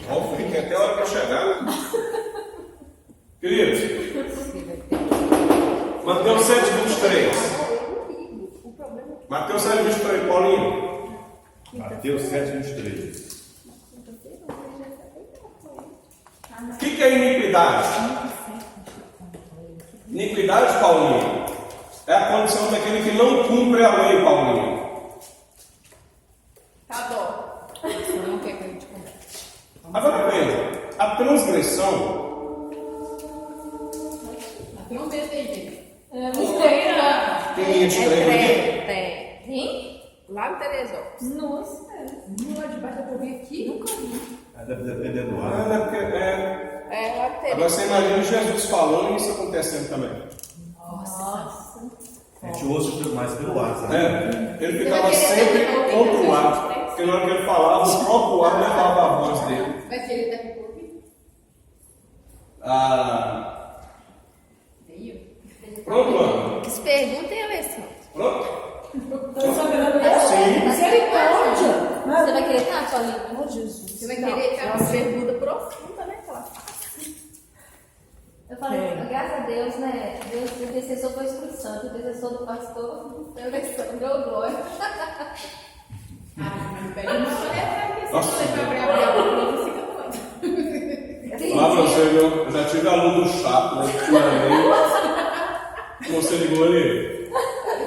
Ó, tem até hora para chegar. Queridos, Mateus 7:23. Mateus 7:23, Paulinho. Mateus 7:23. O que é iniquidade? Iniquidade, Paulinho, é a condição daquele que não cumpre a lei, Paulinho. Tá bom. Você não quer que a gente converse. Agora veja, a transgressão. Aqui não entendi. Quem escreve aqui? Tem? Lá no Teresópolis. Nossa, não é debaixo da torre aqui? Nunca vi. Deve depender do ar. Lá no Agora Agora você imagina Jesus falando e isso acontecendo também. Nossa. A gente ouve mais pelo ar, sabe? Ele ficava sempre contra o ar, porque na hora que ele falava, o próprio ar levava a voz dele. Vai querer daqui por aqui? Veio. Pronto, mano? Que pergunta é Alessandro? Pronto? Estou sabendo isso? Sim. Misericórdia! Você vai querer estar, Paulinho? Oh, Jesus. Você vai querer que ela pergunta profunda, né? Que ela faz. Eu falei, graças a Deus, né? Deus, o intercessor foi o Espírito Santo, o intercessor do pastor foi o Alessandro, deu glória. Nossa, Sim, lá pra você, viu? Eu já tive aluno chato, né? Você ligou ali?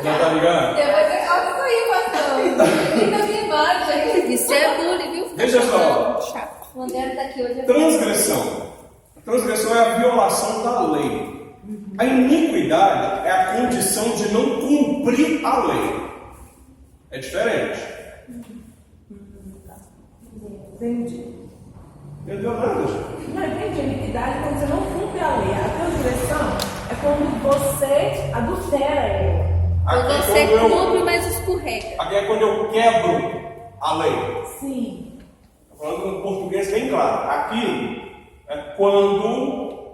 Já tá ligado? Depois eu falo isso aí, pastor. Fica aqui embaixo aí. Isso é bullying, viu? Deixa só. Chato. O André tá aqui hoje. Transgressão. A transgressão é a violação da lei. A iniquidade é a condição de não cumprir a lei. É diferente. Entendi. Entendeu nada, gente? Não entendi. A iniquidade é quando você não cumpre a lei. A transgressão é quando você adultera ela. Aqui é Você quando cumpre, mas escorrega. aqui é quando eu quebro a lei. Sim. Estou falando no português bem claro. Aqui é quando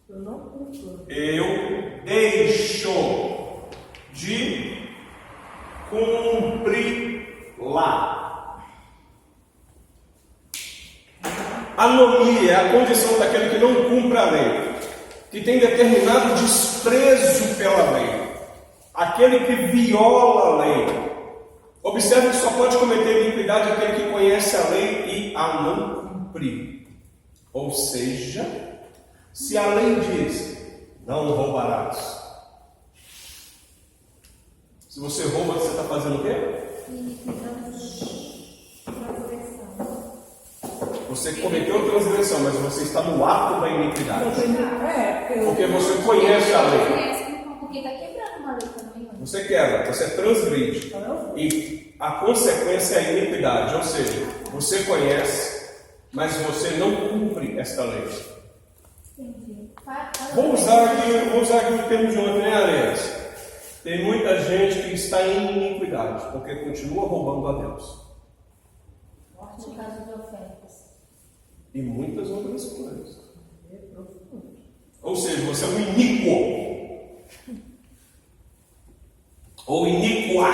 Eu não cumpro. eu deixo de cumprir lá. Anomia é a condição daquele que não cumpre a lei, que tem determinado desprezo pela lei, aquele que viola a lei. Observe que só pode cometer iniquidade aquele que conhece a lei e a não cumprir. Ou seja, se a lei diz, não roubarás. Se você rouba, você está fazendo o quê? Você cometeu transgressão, mas você está no ato da iniquidade. Porque você conhece a lei. Porque tá quebrando uma lei também. Você quebra, você transgride. E a consequência é a iniquidade. Ou seja, você conhece, mas você não cumpre esta lei. Entendi. Vou usar aqui o termo de ontem, né, aliás? Tem muita gente que está em iniquidade, porque continua roubando a Deus. No caso de ofertas. E muitas outras coisas. Ou seja, você é um iníquo. Ou iníqua.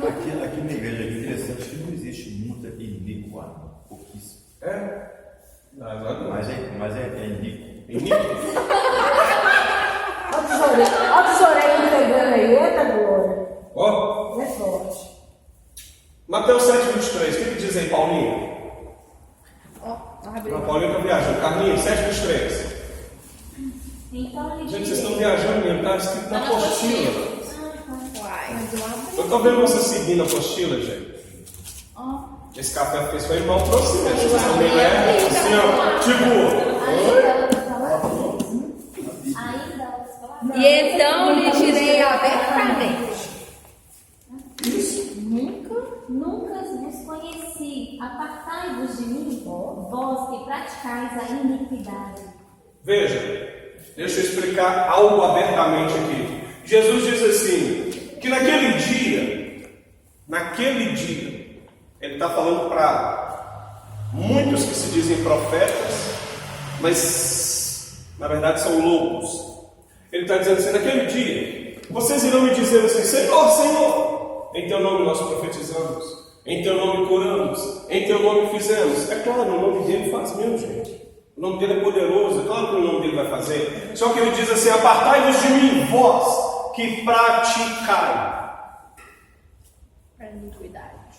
Aqui na igreja é interessante que não existe multa iníqua, pouquíssimo. Mas é iníquo. Iníquo. Olha a tesourinha pegando aí, eita glória. Ó, É forte. Mateus 7:23, o que diz aí, Paulinho? Não, Paulinho está viajando. Carlinhos, 7:23. Então ele Gente, vocês estão viajando mesmo, está escrito na apostila. Uai. Eu estou vendo você seguindo a apostila, gente. Esse café fez foi mal para você, né? Vocês também, né? Assim, ó, tipo. ainda elas falaram. E então lhe direi abertamente. Nunca vos conheci. Apartai-vos de mim, vós que praticais a iniquidade. Veja, deixa eu explicar algo abertamente aqui. Jesus diz assim, que naquele dia, ele está falando para muitos que se dizem profetas, mas na verdade são loucos. Ele está dizendo assim, naquele dia, vocês irão me dizer assim, Senhor, Senhor, em teu nome nós profetizamos, Em teu nome curamos, em teu nome fizemos. É claro, o nome dele faz mesmo, gente. O nome dele é poderoso, é claro que o nome dele vai fazer. Só que ele diz assim: apartai-vos de mim, vós que praticai.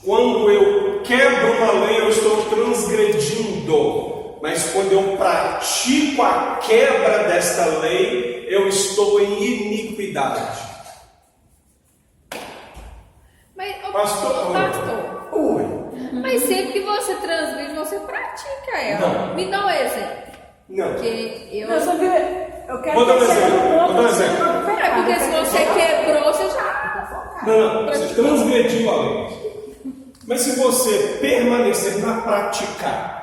Quando eu quebro uma lei, eu estou transgredindo. Mas quando eu pratico a quebra desta lei, eu estou em iniquidade. Mas, Pastor, oi. mas sempre que você transgride, você pratica ela. Não. Me dá um exemplo. Não. Porque eu. Não, só que eu quero Vou dar um que chegue exemplo, no ponto vou dar um assim, exemplo. não, Porque se você quebrou, você já. Não, você transgrediu a lei. Mas se você permanecer na prática,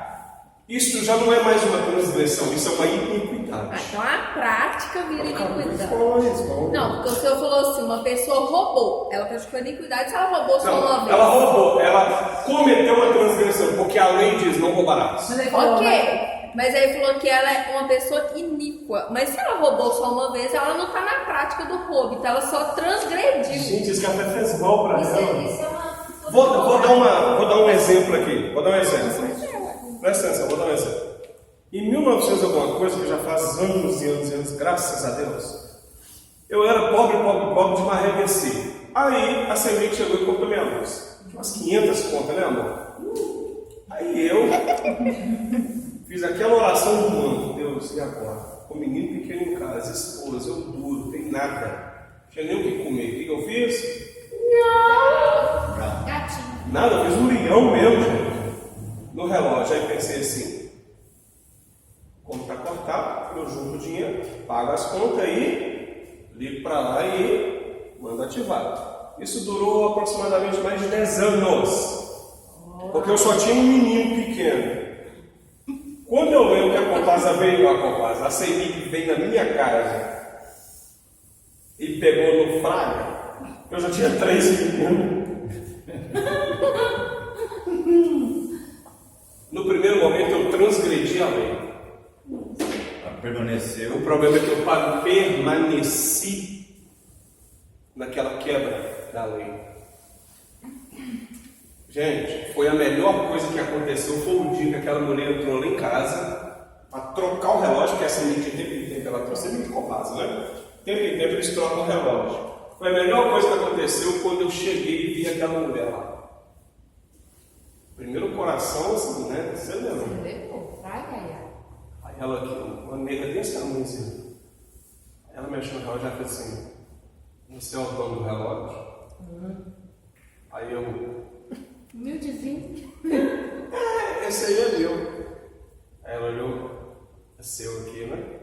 isso já não é mais uma transgressão, isso é uma iniquidade. Então a prática vira iniquidade. Não, Não, porque o senhor falou assim, uma pessoa roubou, ela praticou iniquidade, se ela roubou só uma vez. ela roubou, ela cometeu uma transgressão, porque a lei diz: não roubarás. Mas ele falou, Ok, mas aí falou que ela é uma pessoa iníqua. Mas se ela roubou só uma vez, ela não está na prática do roubo, então ela só transgrediu. Gente, esse café fez mal pra Isso ela. é uma. Vou dar um exemplo aqui. Vou dar um exemplo. Presta atenção, vou dar um exemplo. Em 1900 alguma coisa, que já faz anos e anos e anos, graças a Deus, eu era pobre de marrevecer. Aí a semente chegou e comprou minha luz. Umas 500 contas, né, amor? Aí eu fiz aquela oração do mundo. Deus, e agora? Com o menino pequeno em casa, esposa, eu duro, tem nada. Não tinha nem o que comer. O que eu fiz? Gatinho. Nada, eu fiz um leão mesmo, gente, no relógio. Aí pensei assim: como está cortado, eu junto o dinheiro, pago as contas aí, ligo para lá e mando ativar. Isso durou aproximadamente mais de 10 anos, porque eu só tinha um menino pequeno. Quando eu lembro que a Compasa veio, a CEMIG veio na minha casa e pegou no fraga, eu já tinha 3 meninos. No primeiro momento eu transgredi a lei. Permaneceu. O problema é que eu permaneci naquela quebra da lei. Gente, foi a melhor coisa que aconteceu. Foi o dia que aquela mulher entrou lá em casa para trocar o relógio, porque essa menina de tempo em tempo ela trouxe muito compassa, né? Tempo em tempo eles trocam o relógio. Foi a melhor coisa que aconteceu quando eu cheguei e vi aquela mulher lá. Primeiro o coração, assim, né? Você lembra? Aí ela aqui, uma nega desse tamanho assim. Ela mexeu no relógio e fez assim: você é o dono do relógio? Aí eu. Humildezinho. Esse aí é meu. Aí ela olhou: é seu aqui, né?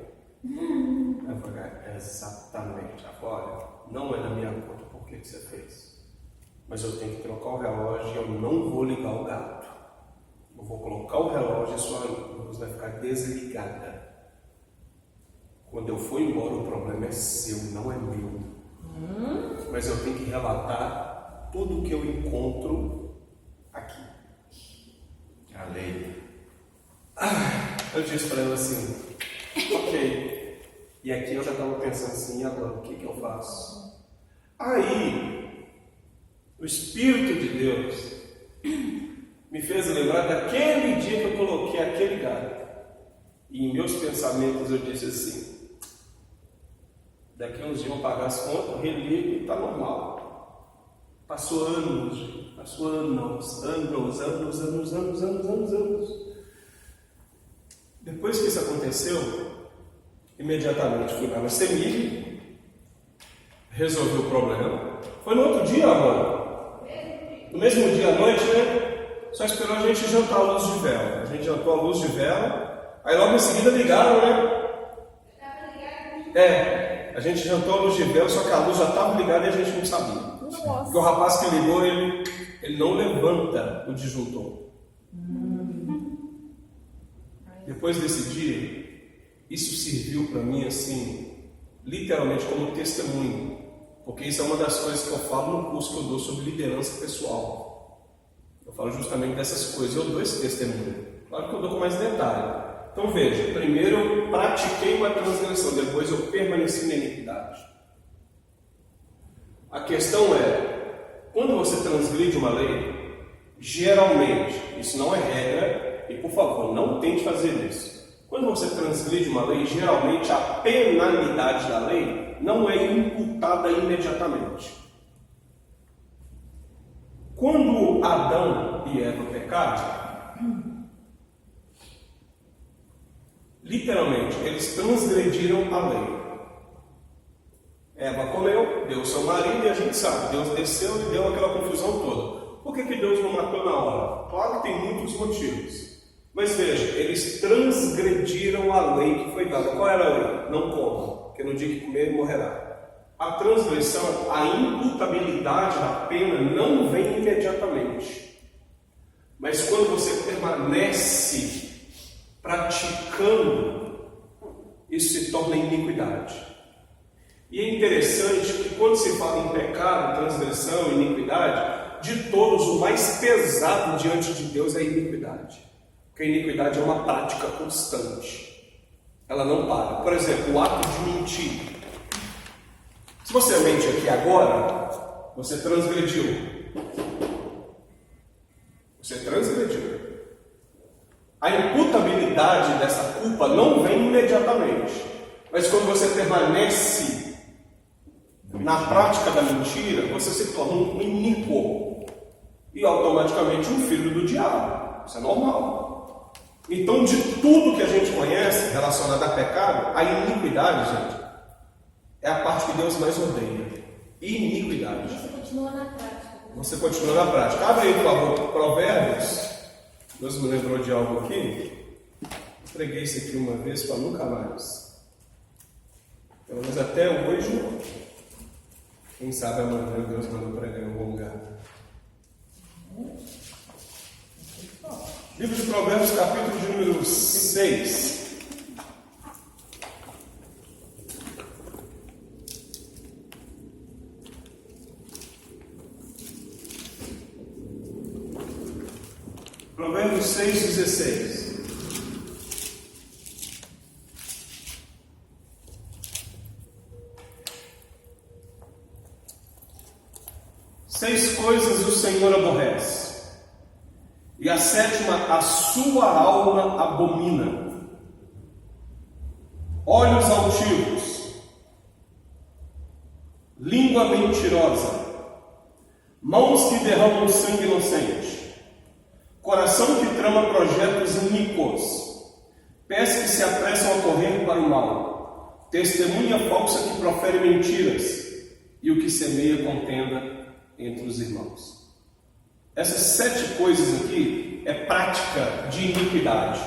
Aí eu falei: exatamente. Agora, não é da minha conta, por que você fez? Mas eu tenho que trocar o relógio e eu não vou ligar o gato. Eu vou colocar o relógio e sua luz vai ficar desligada. Quando eu for embora, o problema é seu, não é meu. Mas eu tenho que relatar tudo o que eu encontro aqui. A lei. Eu disse para ela assim: ok. E aqui eu já estava pensando assim: e agora o que eu faço? Aí o Espírito de Deus me fez lembrar daquele dia que eu coloquei aquele gato. E em meus pensamentos eu disse assim: daqui a uns dias eu vou pagar as contas, religo e está normal. Passou anos. Depois que isso aconteceu, imediatamente fui lá na CEMIG, resolvi o problema. Foi no outro dia, amor. No mesmo dia à noite, né? Só esperou a gente jantar a luz de vela. A gente jantou a luz de vela. Aí logo em seguida ligaram, né? A gente jantou a luz de vela, só que a luz já estava ligada e a gente não sabia. Porque o rapaz que ligou, ele não levanta o disjuntor. Depois desse dia, isso serviu para mim assim, literalmente como testemunho. Porque isso é uma das coisas que eu falo no curso que eu dou sobre liderança pessoal. Eu falo justamente dessas coisas, eu dou esse testemunho. Claro que eu dou com mais detalhe. Então veja, primeiro eu pratiquei uma transgressão, depois eu permaneci na iniquidade. A questão é, quando você transgride uma lei, Geralmente, isso não é regra, e por favor, não tente fazer isso. Quando você transgride uma lei, geralmente a penalidade da lei não é imputada imediatamente. Quando Adão e Eva pecaram, literalmente, eles transgrediram a lei. Eva comeu, deu seu marido e a gente sabe, Deus desceu e deu aquela confusão toda. Por que Deus não matou na hora? Claro que tem muitos motivos. Mas veja, eles transgrediram a lei que foi dada. Qual era a lei? Não coma, porque no dia que comer morrerá. A transgressão, a imputabilidade da pena não vem imediatamente. Mas quando você permanece praticando, isso se torna iniquidade. E é interessante que quando se fala em pecado, transgressão, iniquidade, de todos o mais pesado diante de Deus é a iniquidade. Porque a iniquidade é uma prática constante. Ela não para. Por exemplo, o ato de mentir. Se você mente aqui agora, você transgrediu. Você transgrediu. A imputabilidade dessa culpa não vem imediatamente. Mas quando você permanece na prática da mentira, você se torna um iníquo. E automaticamente um filho do diabo. Isso é normal. Então, de tudo que a gente conhece relacionado a pecado, a iniquidade, gente, é a parte que Deus mais odeia. Iniquidade. Você continua na prática. Você continua na prática. Abre aí, por favor, Provérbios. Deus me lembrou de algo aqui. Preguei isso aqui uma vez para nunca mais. Pelo menos até hoje. Quem sabe amanhã Deus mandou pregar em algum lugar. Livro de Provérbios, capítulo de número 6. Provérbios 6:16. Seis coisas o Senhor aborrece, e a sétima a sua alma abomina: olhos altivos, língua mentirosa, mãos que derramam sangue inocente, coração que trama projetos iníquos, pés que se apressam a correr para o mal, testemunha falsa que profere mentiras, e o que semeia contenda entre os irmãos. Essas 7 coisas aqui é prática de iniquidade.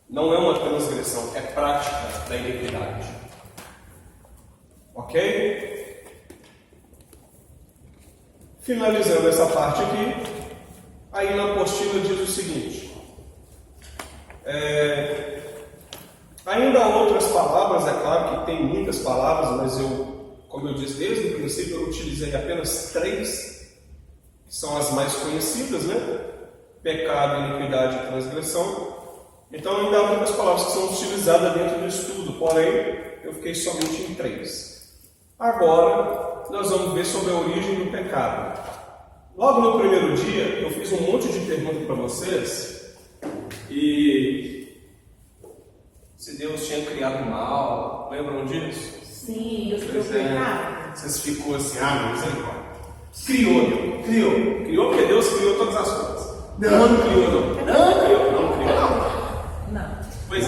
Não é uma transgressão, é prática da iniquidade. Ok? Finalizando essa parte aqui, aí na apostila diz o seguinte. Ainda há outras palavras, é claro que tem muitas palavras, mas como eu disse desde o princípio, eu utilizei apenas 3, que são as mais conhecidas, né? Pecado, iniquidade e transgressão. Então ainda há muitas palavras que são utilizadas dentro do estudo, porém, eu fiquei somente em 3. Agora, nós vamos ver sobre a origem do pecado. Logo no primeiro dia, eu fiz um monte de perguntas para vocês, e se Deus tinha criado o mal, lembram disso? Sim, Deus criou o pecado. Vocês ficou assim, misericórdia. Criou porque Deus criou todas as coisas. Não criou. Não. Pois é.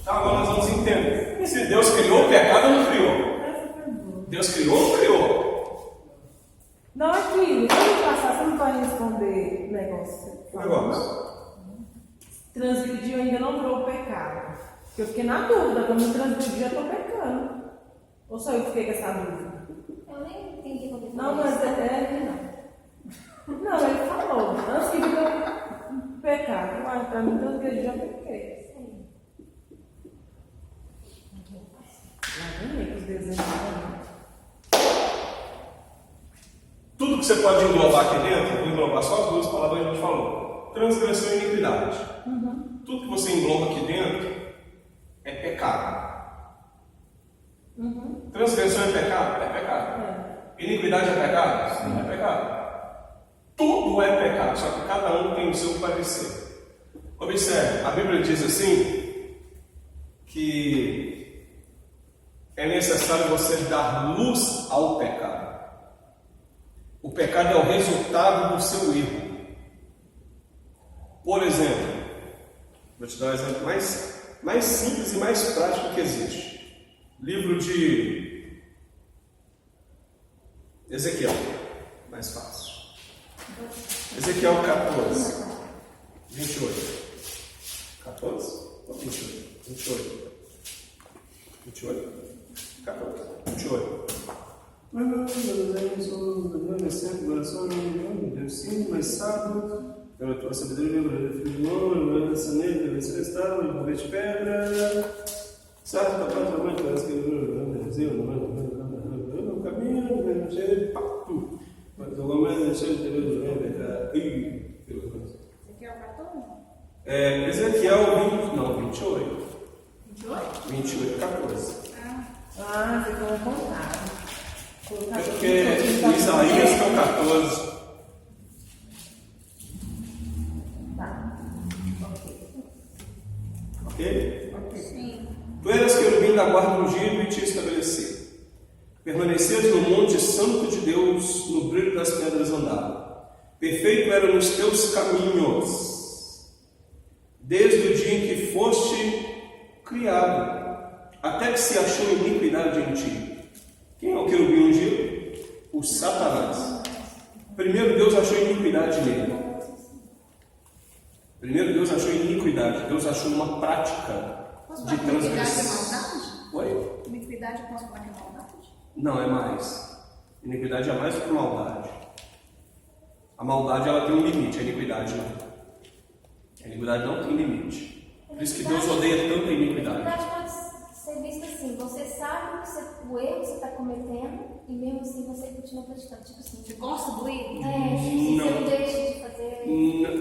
Então agora nós vamos entender. Se Deus criou o pecado ou não criou? Deus criou ou não criou? Não, aqui, quando passar, você não vai responder O negócio. Transgredir ainda não virou pecado. Eu fiquei na dúvida, quando eu transgredir, já estou pecando. Ou só eu fiquei com essa dúvida? Eu nem entendi quando ele Não, mas não, ele falou. Antes que virou pecado. Mas para mim, transgredir, já pequei. Tudo que você pode englobar aqui dentro, vou englobar só as 2 palavras que a gente falou. Transgressão e iniquidade. Tudo que você engloba aqui dentro é pecado. Transgressão é pecado? É pecado. Iniquidade é pecado? Sim, é pecado. Tudo é pecado, só que cada um tem o seu parecer. Observe, a Bíblia diz assim, que é necessário você dar luz ao pecado. O pecado é o resultado do seu erro. Por exemplo, vou te dar um exemplo mais simples e mais prático que existe. Livro de Ezequiel, mais fácil. Ezequiel 14, 28. 14 ou 28? 28. 28? 14. 28. Deus sim, mas sábado, pela tua sabedoria, filho de homem, essa nele, deve ser estável, envolver de pedra, certo, da própria mãe, parece que o caminho, cheio de papo, mas o homem é cheio de Ezequiel 14? Ezequiel 28. 28? 28, 14. Ah, você falou contado. É porque Isaías que é o 14. Tá. Ok? Sim. Tu eras querubim da guarda ungido e te estabeleci. Permanecias no monte santo de Deus, no brilho das pedras andava. Perfeito era nos teus caminhos, desde o dia em que foste criado, até que se achou iniquidade em ti. Quem é o querubim ungido? O Satanás. Primeiro Deus achou iniquidade nele. Primeiro Deus achou iniquidade. Deus achou uma prática de transgressão. Oi? Iniquidade eu posso falar que é maldade? Não, é mais. Iniquidade é mais do que maldade. A maldade ela tem um limite, a iniquidade não. A iniquidade não tem limite. Por isso que Deus odeia tanto a iniquidade. Na verdade, pode ser visto assim: você sabe o erro que você está cometendo e mesmo assim você continua praticando. Tipo assim, você gosta do erro? Você não deixa de fazer.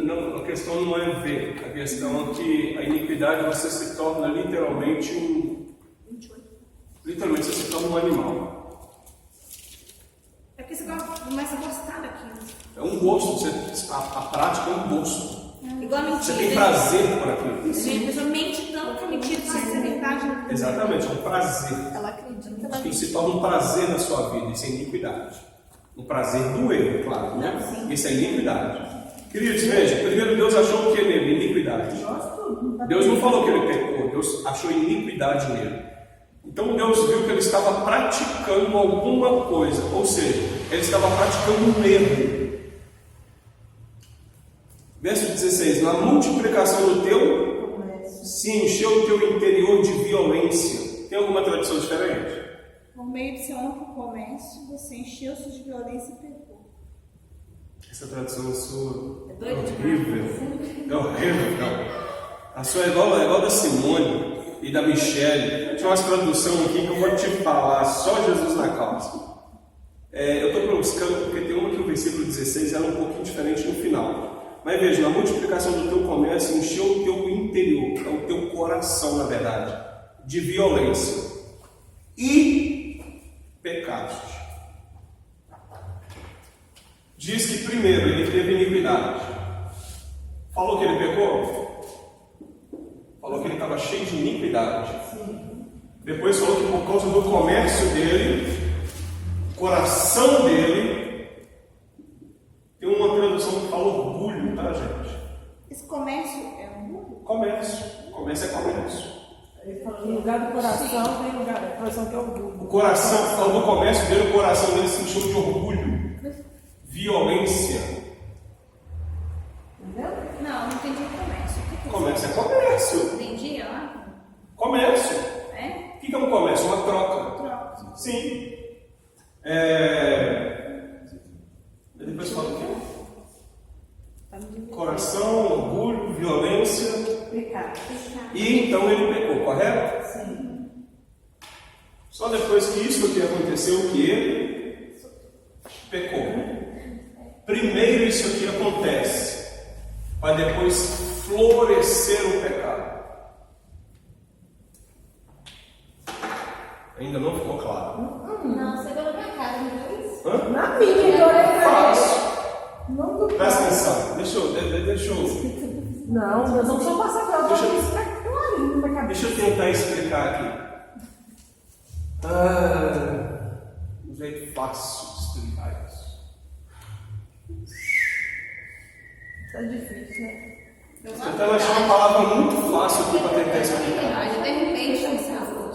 Não, a questão não é ver. A questão é que a iniquidade você se torna literalmente Literalmente você se torna um animal. É porque você começa a gostar daquilo. É um gosto, a prática é um gosto. Igual a mentira. Você tem prazer por aquilo. A pessoa mente tanto que a mentira passa a ser verdade. Exatamente, é um prazer. Ela acredita. Aquilo se torna um prazer na sua vida, isso é iniquidade. Um prazer do erro, claro, né? Isso é iniquidade. Queridos, veja, primeiro Deus achou o que nele? Iniquidade. Deus não falou que ele pecou, Deus achou iniquidade nele. Então Deus viu que ele estava praticando alguma coisa, ou seja, ele estava praticando um erro. Verso 16: na multiplicação do teu, se encheu o teu interior de violência. Tem alguma tradução diferente? Por meio de seu amplo comércio, você encheu-se de violência e pecou. Essa tradução sua É doido horrível. É horrível. A sua é igual da Simone e da Michelle. Tinha umas traduções aqui que eu vou te falar, só Jesus na causa. Eu estou buscando porque tem uma que o versículo 16 era um pouquinho diferente no final. Mas veja, na multiplicação do teu comércio encheu o teu interior, é o teu coração, na verdade, de violência e pecados. Diz que primeiro ele teve iniquidade. Falou que ele pecou? Falou que ele estava cheio de iniquidade. Depois falou que por causa do comércio dele, coração dele, tem uma tradução que fala orgulho, tá, gente? Esse comércio é um burro? Comércio. Comércio é comércio. Ele falou, no lugar do coração tem lugar, a coração que é orgulho. O coração, falou do comércio dele, o coração dele se encheu de orgulho, violência. Entendeu? Não entendi o comércio. O que Comércio é comércio. Entendi, ó. Comércio. É? O que é um comércio? Uma troca. Troca. Sim. Depois fala o quê? Coração, orgulho, violência. Pecado. E então ele pecou, correto? Sim. Só depois que isso aqui aconteceu que ele pecou. Primeiro isso aqui acontece, para depois florescer o pecado. Ainda não ficou claro? Não, você deu na minha cara, não foi isso? Hã? Na minha, eu orei pra Fácil. ele. Não do Deixa eu Não, nós vamos só passar pela Deixa eu- isso tá clarinho na minha cabeça. Deixa eu tentar explicar aqui. Um jeito fácil de explicar isso. Tá difícil, né? Tentando achar uma palavra muito fácil aqui para tentar explicar. De repente,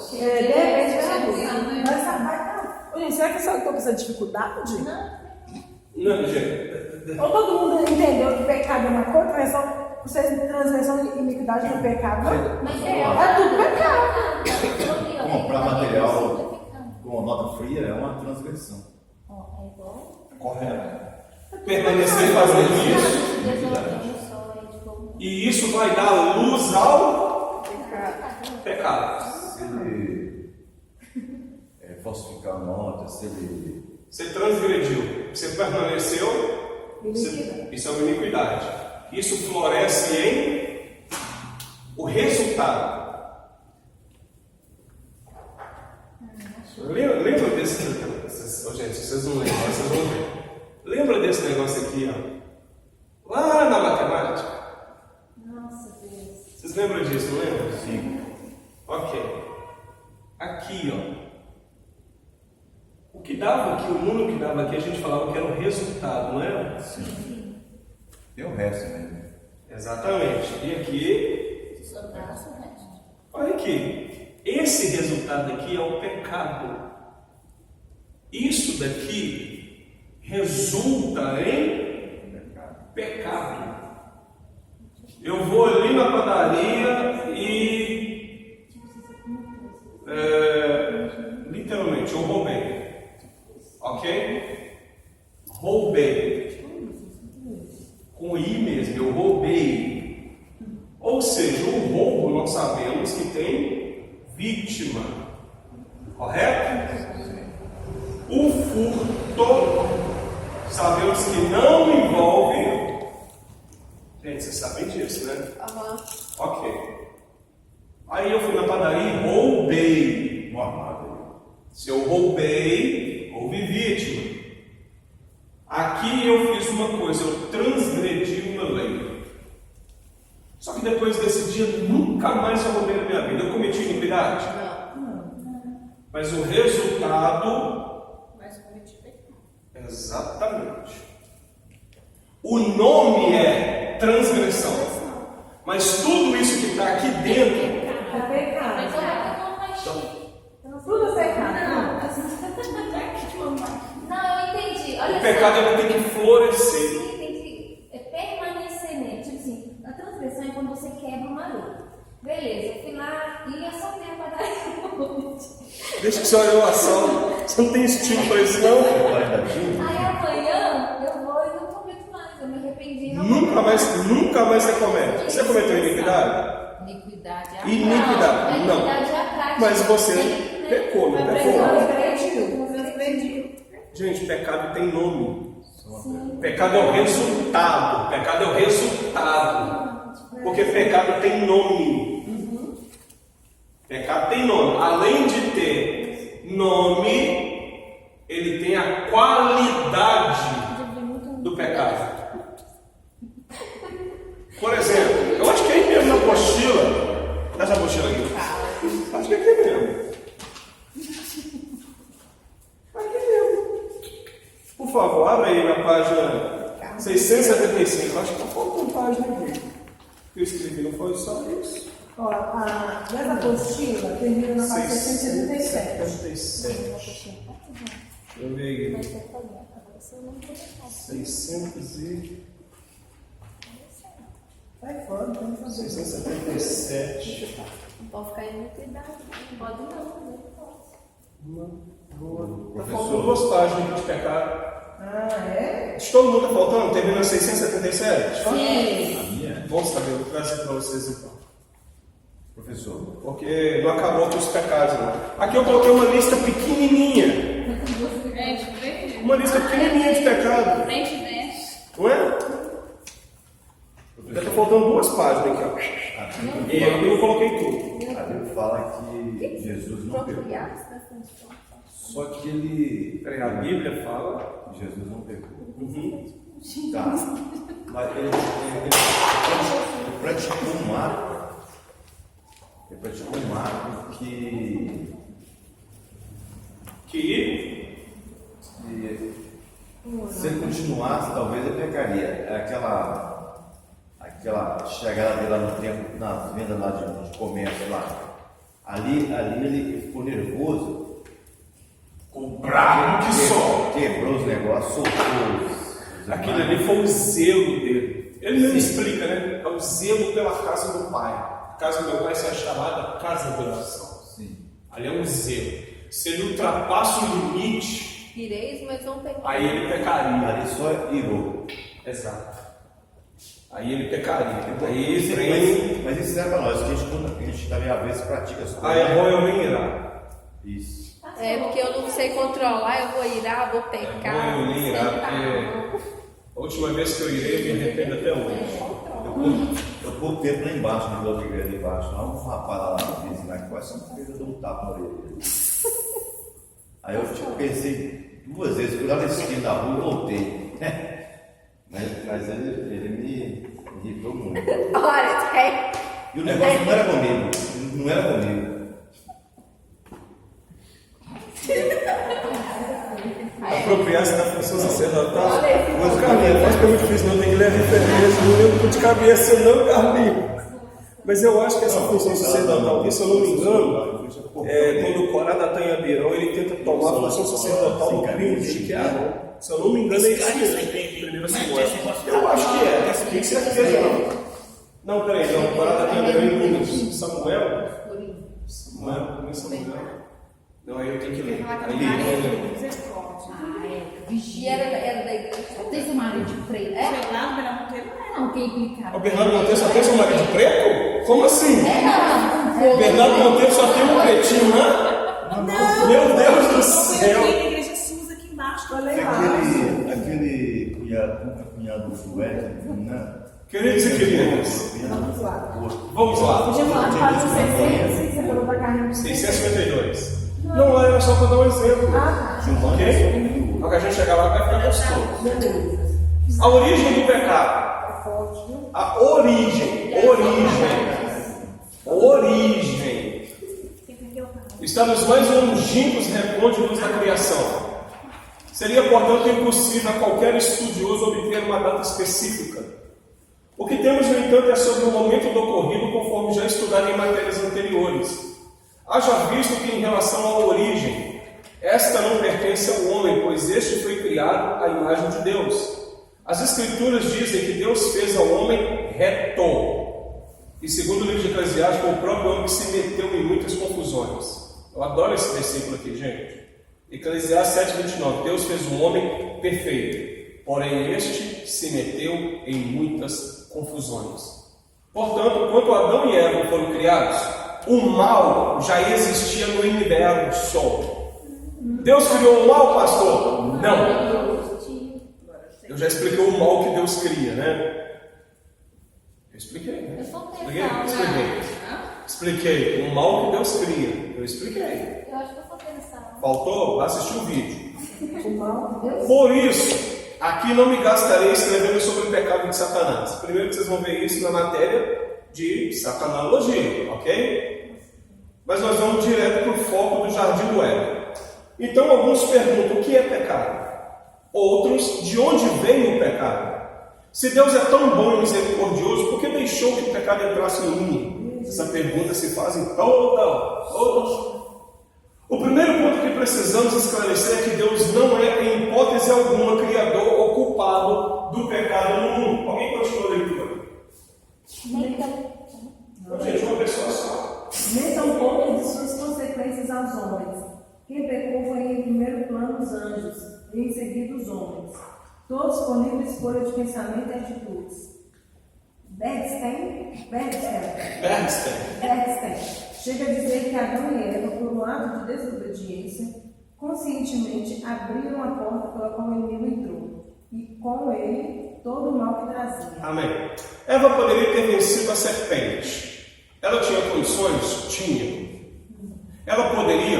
De repente, vai saber. Gente, será que é só eu tô com essa dificuldade? Não, gente. Ou todo mundo entendeu que pecado é uma coisa, transgressão e iniquidade não é pecado? Mas É tudo pecado. Comprar material com nota fria é uma transgressão. Ó, é igual. Correto. Permanecer fazendo isso. E isso vai dar luz ao pecado. Se ele falsificar nota, se ele... Você transgrediu, você permaneceu, isso é uma iniquidade. Isso floresce em o resultado. Lembra desse. Gente, vocês não lembram, vocês vão ver. Lembra desse negócio aqui, ó? Lá na matemática? Nossa, Deus. Vocês lembram disso, não lembram? Sim. Ok. Aqui, ó. O que dava aqui, o número que dava aqui, a gente falava que era o resultado, não era? Sim. Tem o resto, né? Exatamente. E aqui, Só traça o resto. olha aqui. Esse resultado aqui é o pecado. Isso daqui resulta em pecado. Eu vou ali na padaria e literalmente eu roubei. Ok? Roubei. Com I mesmo, eu roubei. Ou seja, o roubo nós sabemos que tem vítima. Correto? O furto, sabemos que não envolve. Gente, vocês sabem disso, né? Ok. Aí eu fui na padaria e roubei. Se eu roubei, houve vítima. Aqui eu fiz uma coisa, eu transgredi uma lei. Só que depois desse dia, nunca mais eu roubei na minha vida. Eu cometi iniquidade? Não. Mas o resultado. Exatamente. O nome é transgressão. Mas tudo isso que está aqui dentro. É pecado. Mas eu não mais Tudo é pecado. Não, eu entendi. Olha O pecado só. ele tem que florescer. Sim, tem que permanecer nele. Tipo assim, a transgressão é quando você quebra uma lei. Beleza, eu fui lá e assaltei a padaria. Deixa que você olhe a ação. Você não tem estilo para isso, não? Aí amanhã eu vou e não cometo mais. Eu me arrependi. Não Nunca mais você comete. Você cometeu iniquidade? Iniquidade. Iniquidade. Não. Iniquidade é a prática. Mas você pecou, não pecou? Transgrediu. Gente, pecado tem nome. Pecado é o resultado. Pecado é o resultado. Porque pecado tem nome. Pecado tem nome. Além de ter nome, ele tem a qualidade do pecado. Por exemplo, eu acho que é aí mesmo na apostila. Dá essa apostila aqui. Acho que é aqui mesmo. Aqui mesmo. Por favor, abre aí na página 675. Acho que está faltando página aqui. Eu escrevi, não foi só isso? Ó, nessa apostila termina na página 677. 677. Deixa eu ver aqui. 600 e... Vai fora, não tem que fazer. 677. Não pode ficar em iniquidade. Não pode não, Tá faltando duas páginas aqui de pecado. É? De todo mundo tá faltando? Termina 677? A minha, Bom saber, eu vou trazer para vocês então. professor, Porque não acabou com os pecados, não. Aqui eu coloquei uma lista pequenininha. Uma lista pequenininha de pecado. Não é? Está faltando duas páginas aqui, ó. E aí eu coloquei tudo. a Bíblia fala que Jesus não pecou. Só que ele. Peraí, a Bíblia fala. Jesus não pecou. Uhum. Tá. Mas ele praticou um ato. Ele praticou um ato que. Se ele continuasse, talvez ele pecaria. É aquela chegada dele lá no tempo, na venda lá de comércio lá. Ali ele ficou nervoso. Bravo que só. Quebrou os negócios, soltou os Aquilo ali foi o zelo dele. Ele mesmo explica, né? É o zelo pela casa do pai. A casa do meu pai é chamada casa de oração. Sim. Ali é um zelo. Se ele ultrapassa o limite, Ireis, mas não pecaria. aí ele pecaria. Ali só irou. Exato. Aí ele pecaria. Aí ele treina. Mas isso é para nós, que a gente também às vezes pratica as coisas. Aí é bom eu nem irar. Isso. É porque eu não sei controlar, eu vou irar, vou pecar. É bom eu nem irar, sentar. porque a última vez que eu irei, eu me arrependo até hoje. Eu pouco tempo lá embaixo, na outra igreja embaixo, lá um rapaz lá na vizinha, que quase uma vez eu dou um tapa na orelha. Aí eu pensei 2 vezes, fui lá na esquina da rua e voltei. Mas ele me irritou muito. Olha, é. E o negócio não era comigo, não era comigo. Apropriar-se da função sacerdotal. Mas, Carlinhos, acho que é muito difícil, não tem que ler a referência, não lembro de cabeça, não, Carlinhos. Mas eu acho que essa função sacerdotal aqui, se eu não me engano, quando o Corá da Tanhabirão, ele tenta tomar a função sacerdotal do primo dele, que é Arão. Se eu não me engano, é isso mesmo, primeira Samuel. Eu acho que é, tem certeza não. Não, peraí, não, o Corá da Tanhabirão em Samuel. Samuel. Não, aí eu tenho que ler. E era da igreja. Tem seu marido de preto? É? Não, quem clicar. O Bernardo Monteiro só tem seu marido de preto? Como assim? Não. O Bernardo Monteiro só tem um pretinho, né? Meu Deus do céu! Tem a igreja SUS aqui embaixo. Aquele cunhado do Éter, né? Queridos e queridas, vamos lá. Podia falar de página 600, você falou da carne. 652. Não, era só para dar um exemplo. Ok? Para que a gente chegar lá vai ficar gostoso. A origem do pecado. A origem. Está nos mais longínquos recônditos da criação. Seria, portanto, impossível a qualquer estudioso obter uma data específica. O que temos, no entanto, é sobre o momento do ocorrido, conforme já estudado em matérias anteriores. Haja visto que, em relação à origem, esta não pertence ao homem, pois este foi criado à imagem de Deus. As Escrituras dizem que Deus fez ao homem reto. E segundo o livro de Eclesiastes, foi o próprio homem que se meteu em muitas confusões. Eu adoro esse versículo aqui, gente. Eclesiastes 7:29. Deus fez um homem perfeito, porém este se meteu em muitas confusões. Portanto, quando Adão e Eva foram criados, o mal já existia no universo. Deus criou o mal, pastor? Não. Eu já expliquei o mal que Deus cria, né? Eu expliquei, né? Eu sou Expliquei o mal que Deus cria. Eu expliquei. Eu acho que eu tô pensando. Faltou? Vai assistir o vídeo. O mal de Deus. Por isso, aqui não me gastarei escrevendo sobre o pecado de Satanás. Primeiro que vocês vão ver isso na matéria de satanologia, ok? Mas nós vamos direto para o foco do Jardim do Éden. Então alguns perguntam, o que é pecado? Outros, de onde vem o pecado? Se Deus é tão bom e misericordioso, por que deixou que o pecado entrasse em mim? Essa pergunta se faz em toda. O primeiro ponto que precisamos esclarecer é que Deus não é, em hipótese alguma, criador ou culpado do pecado no mundo. Alguém continua a leitura? Gente, uma pessoa só. Nem tampouco de suas consequências aos homens. Quem pecou foi em primeiro plano os anjos, e em seguida os homens. Todos por livre escolha de pensamento e atitudes. Bernstein chega a dizer que Adão e Eva, por um ato de desobediência, conscientemente abriram a porta pela qual o inimigo entrou, e com ele todo o mal que trazia. Amém. Eva poderia ter vencido a serpente. Ela tinha condições? Tinha. Ela poderia?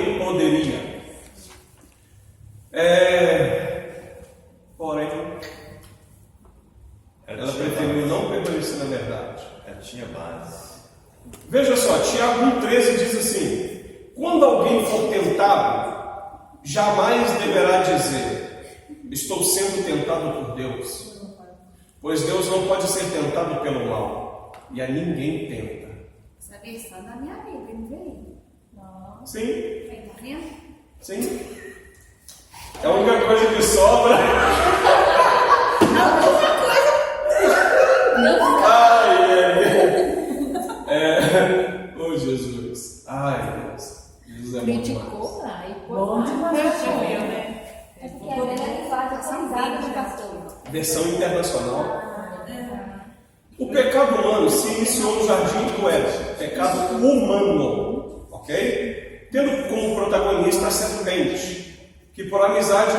Porém, ela preferiu não permanecer na verdade. Ela tinha base. Veja só, Tiago 1,13 diz assim: quando alguém for tentado, jamais deverá dizer, estou sendo tentado por Deus. Pois Deus não pode ser tentado pelo mal, e a ninguém tenta. Essa versão da minha Bíblia, não veio? Sim, Tá vendo? sim. É a única coisa que sobra. Oh Jesus. Ai, Deus. Jesus é bom demais. Criticou lá e Bom demais. É porque a velha linguagem utilizada de pastor. Versão internacional. O pecado humano se iniciou no jardim do Éden. Pecado humano. Ok? Tendo como protagonista a serpente, que por amizade.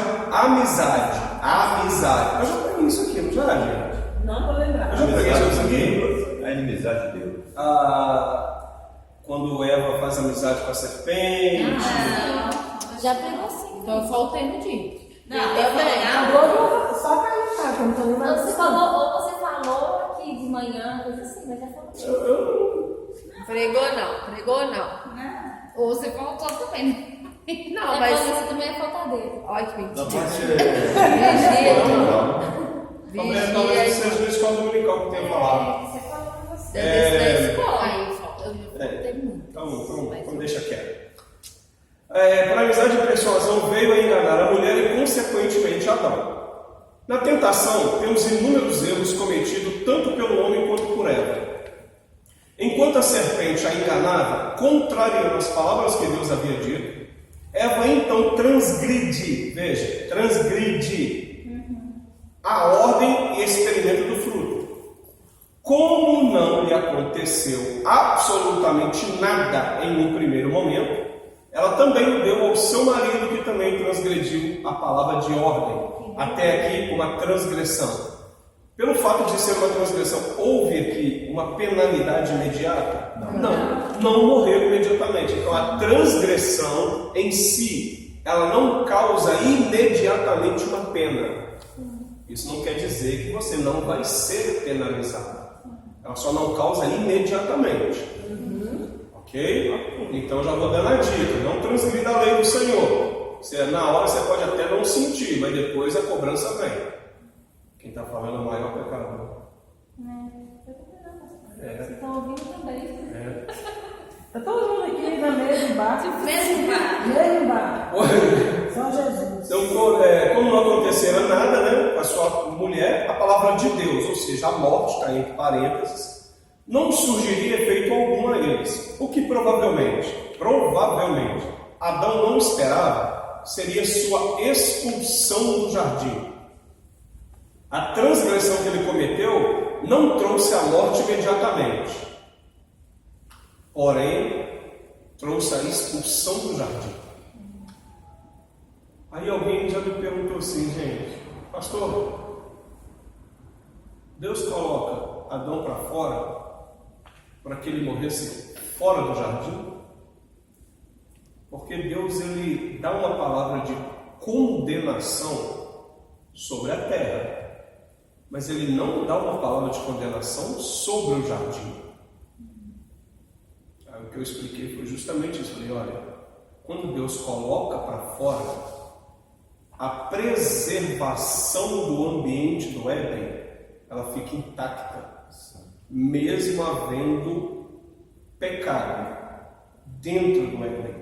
Eu já peguei isso aqui, não já, gente? Não tô lembrando. Eu já peguei isso aqui. A inimizade de Deus. Quando Eva faz amizade com a serpente. Já pegou sim. Então eu faltei no dia. Não, eu também. Agora só perguntar, que eu não tô lembrando. Você falou aqui de manhã, coisa assim, mas já falou. Pregou não. Ou você faltou também. Não, mas. Você também é faltadeiro. Olha que Não mentira. pode ser. Talvez seja na escola dominical que tenha falado. Você falou com você. Eu desci da escola, aí eu faltei muito. Então deixa quieto. Por amizade e persuasão veio a enganar a mulher e consequentemente Adão. Na tentação, temos inúmeros erros cometidos tanto pelo homem quanto por Eva. Enquanto a serpente a enganava, contrariando as palavras que Deus havia dito, Eva então transgride a ordem e experimento do fruto. Como não lhe aconteceu absolutamente nada em um primeiro momento, ela também o deu ao seu marido, que também transgrediu a palavra de ordem. Até aqui, uma transgressão. Pelo fato de ser uma transgressão, houve aqui uma penalidade imediata? Não morreu imediatamente. Então, a transgressão em si, ela não causa imediatamente uma pena. Isso não quer dizer que você não vai ser penalizado. Ela só não causa imediatamente. Ok? Então, eu já vou dando a dica. Não transgrida a lei do Senhor. Na hora você pode até não sentir, mas depois a cobrança vem. Quem está falando é o maior pecador. Vocês estão ouvindo também. Tá todo mundo aqui na mesma bar. Mesmo bar. Mesmo bar. Só Jesus. Então, como não acontecera nada, né, com a sua mulher, a palavra de Deus, ou seja, a morte, está entre parênteses, não surgiria efeito algum a eles. O que provavelmente, Adão não esperava seria sua expulsão do jardim. A transgressão que ele cometeu não trouxe a morte imediatamente, porém trouxe a expulsão do jardim. Aí alguém já me perguntou assim, gente, pastor, Deus coloca Adão para fora para que ele morresse fora do jardim? Porque Deus ele dá uma palavra de condenação sobre a terra, mas ele não dá uma palavra de condenação sobre o jardim. Aí, o que eu expliquei foi justamente isso. Falei, olha, quando Deus coloca para fora, a preservação do ambiente do Éden, ela fica intacta, mesmo havendo pecado dentro do Éden.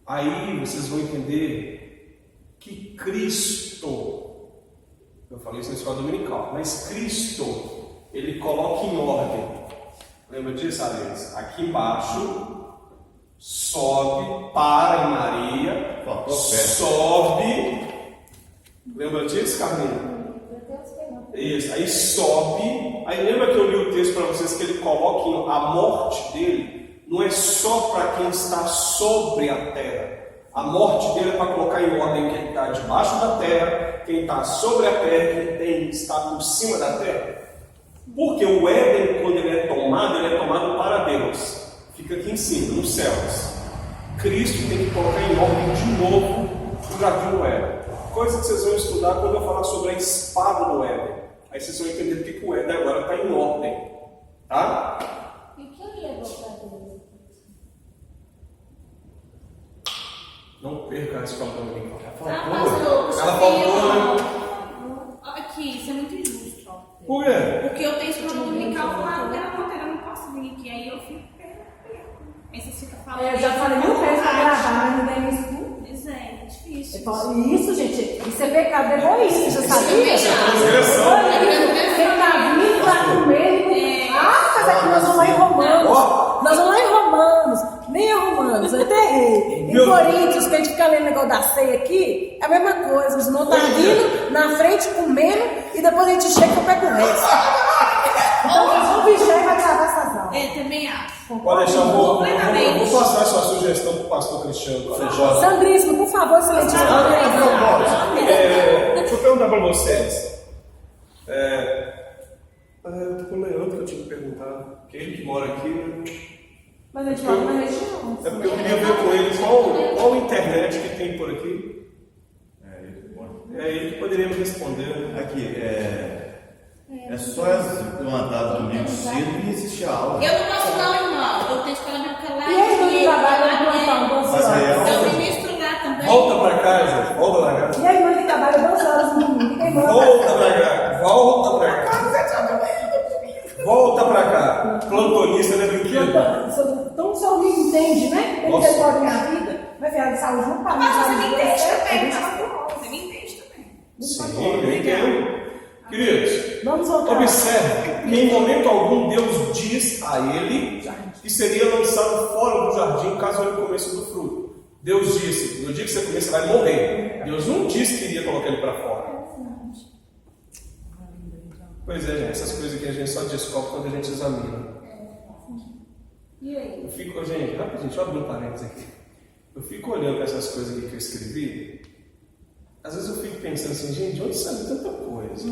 Aí vocês vão entender que Cristo, eu falei isso na escola dominical, mas Cristo, ele coloca em ordem. Lembra disso, Alex? Aqui embaixo, sobe, para em Maria, sobe. Lembra disso, Carlinhos? Isso, aí sobe. Aí lembra que eu li o texto para vocês que ele coloca a morte dele, não é só para quem está sobre a terra. A morte dele é para colocar em ordem quem está debaixo da terra, quem está sobre a terra, quem está por cima da terra. Porque o Éden, quando ele é tomado para Deus. Fica aqui em cima, nos céus. Cristo tem que colocar em ordem de novo o Jardim do Éden. Coisa que vocês vão estudar quando eu falar sobre a espada do Éden. Aí vocês vão entender porque que o Éden agora está em ordem. Tá? E o que ele levou para Deus? Não perca a escola dominical. Ela faltou, né? Aqui, isso é muito injusto, ó. Por quê? Porque eu tenho escola dominical lá, eu não posso vir aqui, aí eu fico aí você fica falando. Eu já falei mil vezes para gravar, mas ninguém me escuta. Pois é difícil. Isso, gente, isso é pecado egoísta, você sabia? Você tá vindo para comer. Mas aqui nós vamos lá em Romanos. Nós vamos lá em Romanos. Nem é Romanos, eu errei. Em Coríntios, que a gente fica lendo o negócio da ceia aqui, é a mesma coisa. Os irmãos estão vindo na frente comendo e depois a gente chega e pega o resto. Então vocês vão vigiar e vai gravar essas aulas. Também acho. Pode deixar, eu vou passar essa sua sugestão para o pastor Cristiano. Sandríssimo, por favor, silêncio. Deixa eu perguntar para vocês. O Leandro que eu tinha que perguntar, que é ele que mora aqui, né? Mas a gente mora na região. É porque eu queria ver com ele qual internet que tem por aqui. É ele que poderia me responder. Aqui, é só levantar domingo cedo e assistir a aula. Eu não posso não, irmão. Eu tenho escola bíblica lá. E aí, não trabalha no plantão, 12 Mas aí horas? Eu ministro lá também. Volta pra cá, gente. Volta pra cá. E a irmã que trabalha 12 horas no domingo? Quem manda? Volta pra cá. Volta pra cá. Volta pra cá. Plantonista não é brinquedo. Então o senhor me entende, né? Ele Nossa. resolve minha vida. Vai virar de saúde, não para. Mas você me entende também, pastor. Você me entende também. Sim, eu entendo. Queridos, Vamos voltar. observe que em momento algum Deus diz a ele que seria lançado fora do jardim caso ele comesse do fruto. Deus disse, no dia que você comer você vai morrer. Deus não disse que iria colocar ele para fora. Pois é, gente, essas coisas que a gente só descobre quando a gente examina. E aí? Eu fico, gente, rapidinho, deixa eu abrir um parênteses aqui. Eu fico olhando para essas coisas aqui que eu escrevi. Às vezes eu fico pensando assim, gente, de onde saiu tanta coisa?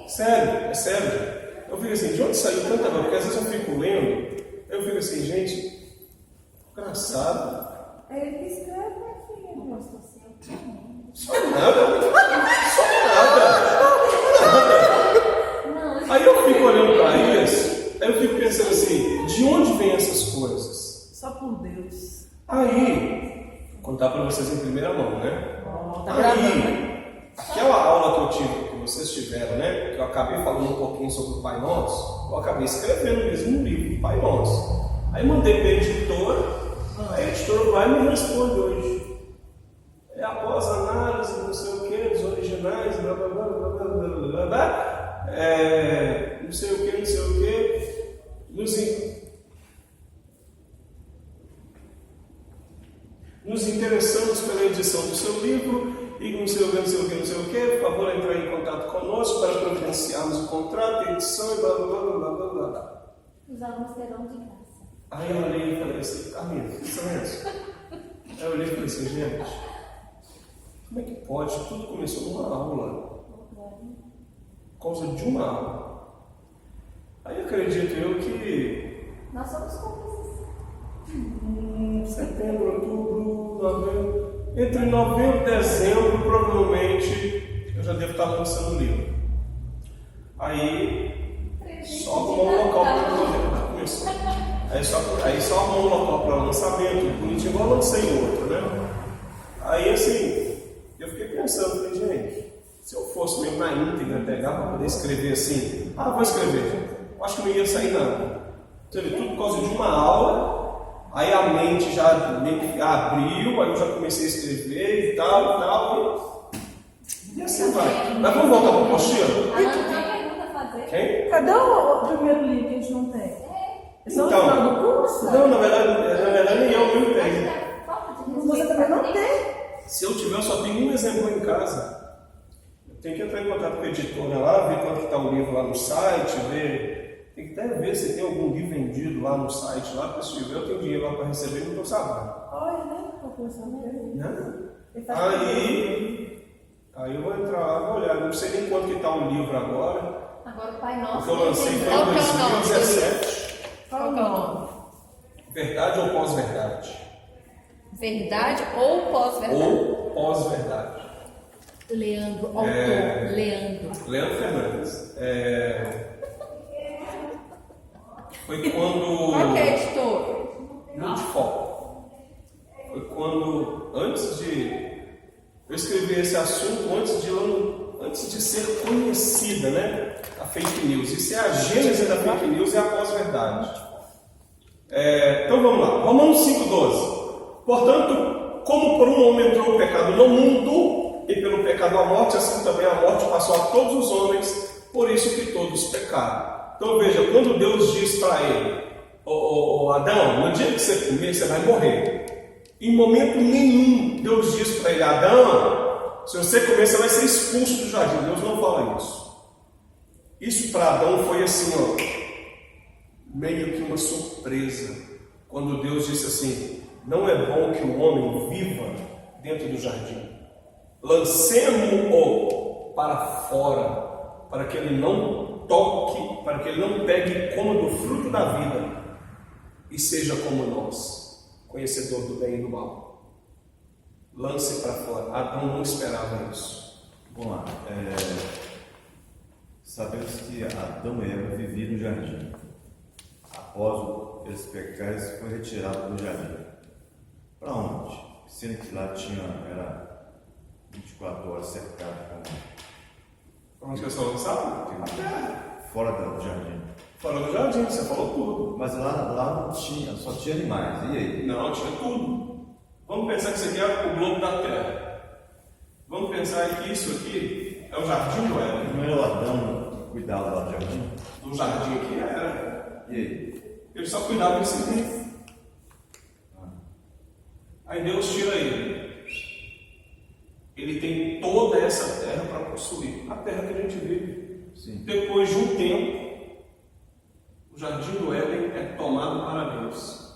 Sério, é sério. Gente. Eu fico assim, de onde saiu tanta coisa? Porque às vezes eu fico lendo, eu fico assim, gente, engraçado. É ele que escreve aqui, pastor. Só nada. Aí eu fico olhando para isso, aí eu fico pensando assim, de onde vêm essas coisas? Só por Deus. Aí, vou contar para vocês em primeira mão, né? Tá gravando, Aí, aquela aula que eu tive, que vocês tiveram, né? Que eu acabei falando um pouquinho sobre o Pai Nosso, eu acabei escrevendo mesmo um livro do Pai Nosso. Aí mandei para a editora, a editora vai e me responde hoje. Após análise, não sei o que, dos originais, blá blá blá blá blá blá blá blá, não sei o que, nos interessamos pela edição do seu livro e não sei o que, por favor, entrar em contato conosco para providenciarmos o contrato, a edição e blá blá blá blá blá blá blá. Os alunos terão de graça. Aí eu olhei e falei assim, Camila, que silêncio. Aí eu olhei e falei assim, gente, como é que pode? Tudo começou numa aula. Por causa de uma aula. Aí acredito eu que Nós somos cúmplices. setembro, outubro, novembro. Entre novembro e dezembro, provavelmente, eu já devo estar lançando o livro. Aí, só arrumou um local para começou. Aí só arrumou um local para lançamento, bonitinho, igual eu lancei outro, né? Aí assim, eu fiquei pensando, falei, gente, se eu fosse mesmo na íntegra, pegar para poder escrever assim, vou escrever, eu acho que não ia sair nada. Você vê, tudo por causa de uma aula, aí a mente já meio que abriu, aí eu já comecei a escrever e tal, e assim vai. Mas vamos voltar para o apostila? A Ana tem uma pergunta a fazer. Quem? Cadê o primeiro livro que a gente não tem? É só no Então, final do curso? não, na verdade nem eu mesmo tenho. Falta de Você respeito também não pra tem. Se eu tiver, eu só tenho um exemplo em casa. Eu tenho que entrar em contato com a editora lá, ver quanto está o livro lá no site, ver. Tem que até ver se tem algum livro vendido lá no site, lá, porque se tiver, eu tenho dinheiro lá para receber e não estou sabendo. Olha, né? Estou começando a ver. Aí eu vou entrar lá e vou olhar. Não sei nem quanto que está o livro agora. Agora o Pai Nosso. O que eu lancei foi Qual em que é o nome? 2017. Qual o nome? Verdade ou pós-verdade? Verdade ou pós-verdade? ou pós-verdade. Leandro, autor, Leandro. Leandro Fernandes. Foi quando. Qual que é a editora? Multifoco. Foi quando, antes de eu escrever esse assunto, antes de ser conhecida, né, a fake news. Isso é a gênese da fake news e a pós-verdade. Então vamos lá. Romanos 5,12. Portanto, como por um homem entrou o pecado no mundo, e pelo pecado a morte, assim também a morte passou a todos os homens, por isso que todos pecaram. Então veja, quando Deus diz para ele, Adão, no dia que você comer, você vai morrer. Em momento nenhum, Deus diz para ele, Adão, se você comer, você vai ser expulso do jardim. Deus não fala isso. Isso para Adão foi assim, meio que uma surpresa. Quando Deus disse assim, não é bom que o homem viva dentro do jardim. Lancemo-o para fora, para que ele não toque, para que ele não pegue e coma do fruto da vida e seja como nós, conhecedor do bem e do mal. Lance para fora. Adão não esperava isso. Vamos lá. Sabemos que Adão e Eva viviam no jardim. Após eles pecarem, eles foram retirados do jardim. Para onde? Sendo que lá era 24 horas cercado com... Onde que eu sou lançado? Fora do jardim. Fora do jardim, você falou tudo. Mas lá não tinha, só tinha animais. E aí? Não, tinha tudo. Vamos pensar que isso aqui é o globo da Terra. Vamos pensar que isso aqui é o jardim do Éden. Não era o Adão que cuidava lá do jardim? Do jardim aqui era. E aí? Ele só cuidava de si mesmo. Aí Deus tira ele. Ele tem toda essa terra para possuir. A terra que a gente vive. Sim. Depois de um tempo, o jardim do Éden é tomado para Deus.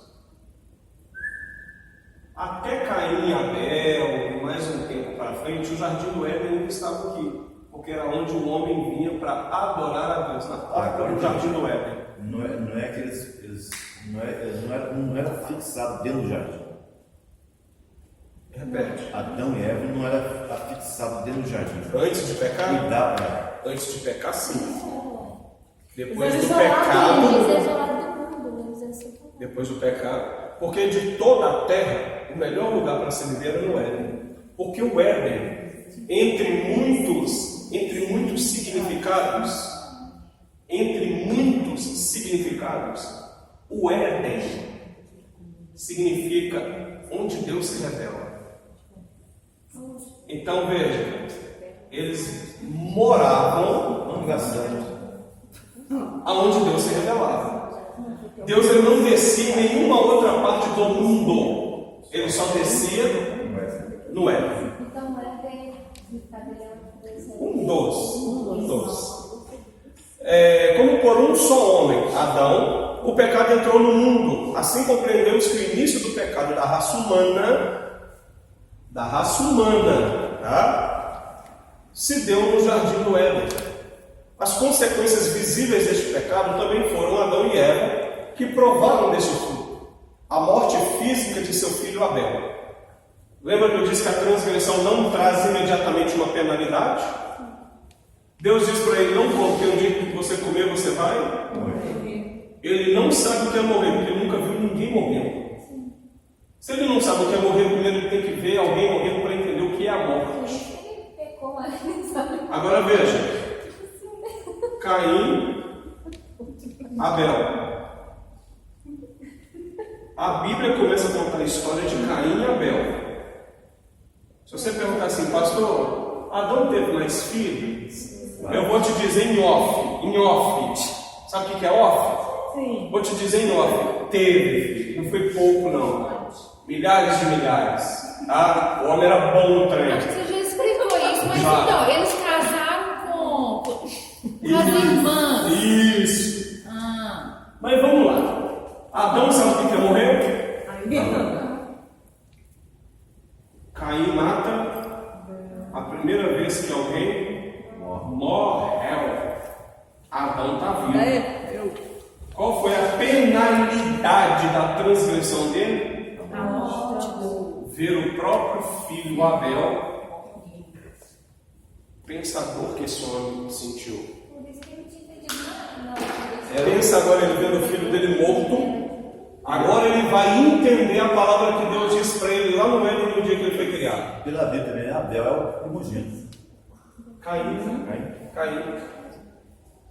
Até Caim e Abel, e mais um tempo para frente, o jardim do Éden não estava aqui. Porque era onde o homem vinha para adorar a Deus, na porta do jardim do Éden. Não é que eles não eram fixados dentro do jardim. Repete. Adão e Eva não eram fixados dentro do jardim. Antes de pecar? Cuidava. Antes de pecar, sim. Depois Eles do eles pecado. isolados do mundo, Depois do pecado. Porque de toda a terra, o melhor lugar para se viver era no Éden. Porque o Éden, entre muitos significados, o Éden significa onde Deus se revela. Então veja, eles moravam aonde Deus se revelava. Deus ele não descia em nenhuma outra parte do mundo, ele só descia no Éden. Então Éden, Um dos. Como por um só homem, Adão, o pecado entrou no mundo. Assim compreendemos que o início do pecado da raça humana, tá? Se deu no jardim do Éden. As consequências visíveis deste pecado também foram Adão e Eva, que provaram deste fruto. A morte física de seu filho Abel. Lembra que eu disse que a transgressão não traz imediatamente uma penalidade? Deus diz para ele, não come, porque o dia que você comer, você vai morrer. Ele não sabe o que é morrer, porque ele nunca viu ninguém morrendo. Se ele não sabe o que é morrer, primeiro ele tem que ver alguém morrendo para entender o que é a morte. Agora veja, Caim, Abel. A Bíblia começa a contar a história de Caim e Abel. Se você perguntar assim, pastor, Adão teve mais filhos? Eu vou te dizer em off. Sabe o que é off? Sim. Vou te dizer em off. Teve, filho. Não foi pouco, não. Milhares de milhares. Tá? O homem era bom no trem. Acho que você já explicou isso, mas então, eles casaram com as irmãs. Isso. Ah. Mas vamos lá. Adão sabe o que morreu? Caim mata a primeira vez que alguém morreu. Adão está vivo. Qual foi a penalidade da transgressão dele? A morte. ver o próprio filho Abel, pensa a dor que esse homem sentiu. Por isso que eu não tinha entendido nada. Pensa agora ele vendo o filho dele morto. Agora ele vai entender a palavra que Deus disse para ele lá no Éden, no dia que ele foi criado. Pela Bíblia também, Abel é o primogênito. Caim.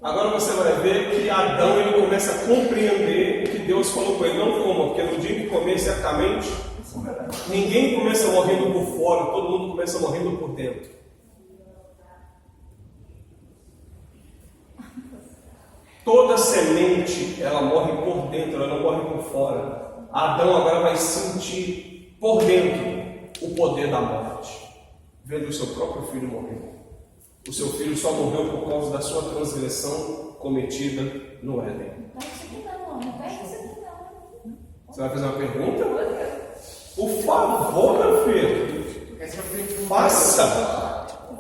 Agora você vai ver que Adão ele começa a compreender o que Deus falou com ele. Não coma, porque no dia que comer certamente, ninguém começa morrendo por fora, todo mundo começa morrendo por dentro. Toda semente, ela morre por dentro, ela não morre por fora. Adão agora vai sentir por dentro o poder da morte, vendo o seu próprio filho morrer. O seu filho só morreu por causa da sua transgressão cometida no Éden. Não pega isso aqui não, não pega isso aqui não. Você vai fazer uma pergunta? Por favor, meu filho, faça.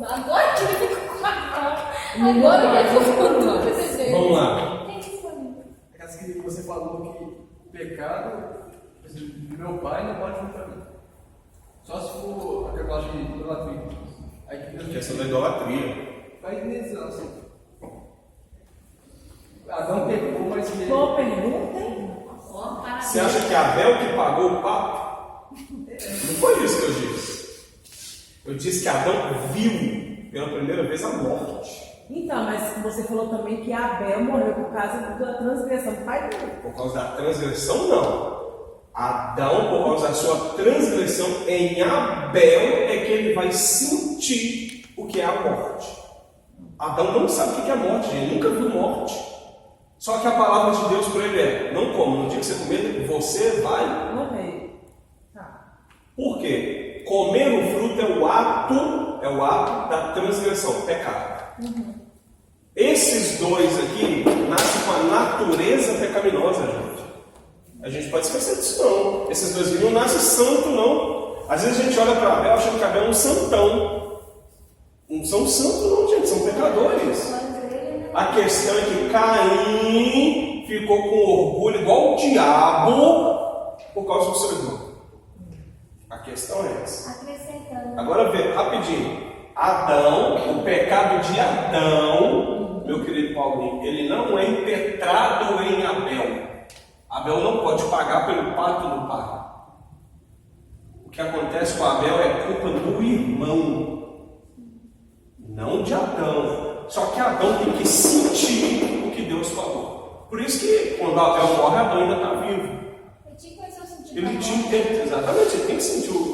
Agora que ele ficou com a mão. Agora ele ficou com tudo. Vamos lá. Tem isso pra mim. Aquelas que você falou que o pecado do meu pai não pode vir para mim. Só se for aquele negócio de idolatria. Aí que Deus Questão da idolatria. vai indenizar, assim. Adão pecou, mas ele. Boa pergunta, hein? Você acha que Abel que pagou o pato? Não foi isso que eu disse. Eu disse que Adão viu pela primeira vez a morte. Então, mas você falou também que Abel morreu por causa da transgressão do pai dele. Por causa da transgressão, não. Adão, por causa da sua transgressão em Abel, é que ele vai sentir o que é a morte. Adão não sabe o que é a morte, ele nunca viu morte. Só que a palavra de Deus para ele é: não coma, no dia que você comer, você vai Morreu. Tá. Por quê? Comer o fruto é o ato da transgressão, pecado. Esses dois aqui nascem com a natureza pecaminosa, gente. A gente pode esquecer disso não. Esses dois aqui não nascem santo, não. Às vezes a gente olha para Abel achando que Abel é um santão. Não são santos não, gente, são pecadores. A questão é que Caim ficou com orgulho igual o diabo por causa do seu irmão. A questão é essa. Acrescentando. Agora vê, rapidinho. Adão, o pecado de Adão, meu querido Paulinho, ele não é impetrado em Abel. Abel não pode pagar pelo pacto do pai. O que acontece com Abel é culpa do irmão, não de Adão. Só que Adão tem que sentir o que Deus falou. Por isso que quando Abel morre, Adão ainda está vivo. Eu tinha que conhecer o sentido. Ele tinha que, exatamente, ele tem que sentir o.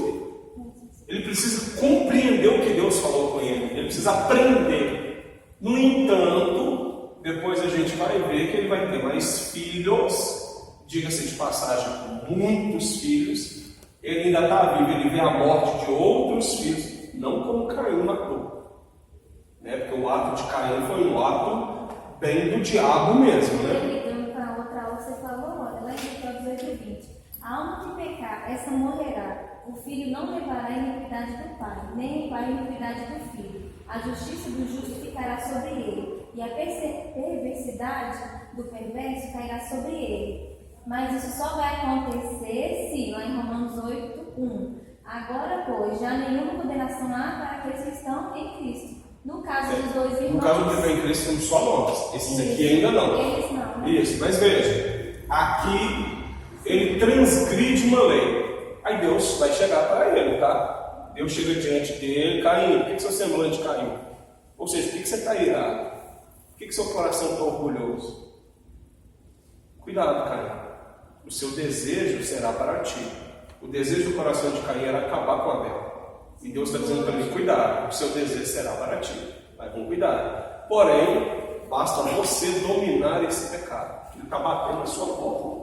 Ele precisa compreender o que Deus falou com ele. Ele precisa aprender. No entanto, depois a gente vai ver que ele vai ter mais filhos. Diga-se de passagem, muitos filhos. Ele ainda está vivo. Ele vê a morte de outros filhos. Não como Caim matou. Porque o ato de Caim foi um ato bem do diabo mesmo, né? Ligando para outra aula, você falou, olha, lá em Deuteronômio 18:20. A alma que pecar, essa morrerá. O filho não levará a iniquidade do pai, nem o pai a iniquidade do filho. A justiça do justo ficará sobre ele, e a perversidade do perverso cairá sobre ele. Mas isso só vai acontecer se, lá em Romanos 8:1. Agora, pois, já nenhuma condenação há para aqueles que estão em Cristo. No caso dos dois irmãos. No caso do que está em Cristo, somos só nós. Esses aqui ainda não. Eles não. Né? Isso, mas veja, aqui ele transgride uma lei. Aí Deus vai chegar para ele, tá? Deus chega diante dele, Caim, por que seu semblante caiu? Ou seja, por que você está irado? Por que seu coração está orgulhoso? Cuidado, Caim. O seu desejo será para ti. O desejo do coração de Caim era acabar com Abel. E Deus está dizendo para mim, cuidado, o seu desejo será para ti. Vai com cuidado. Porém, basta você dominar esse pecado. Ele está batendo na sua porta.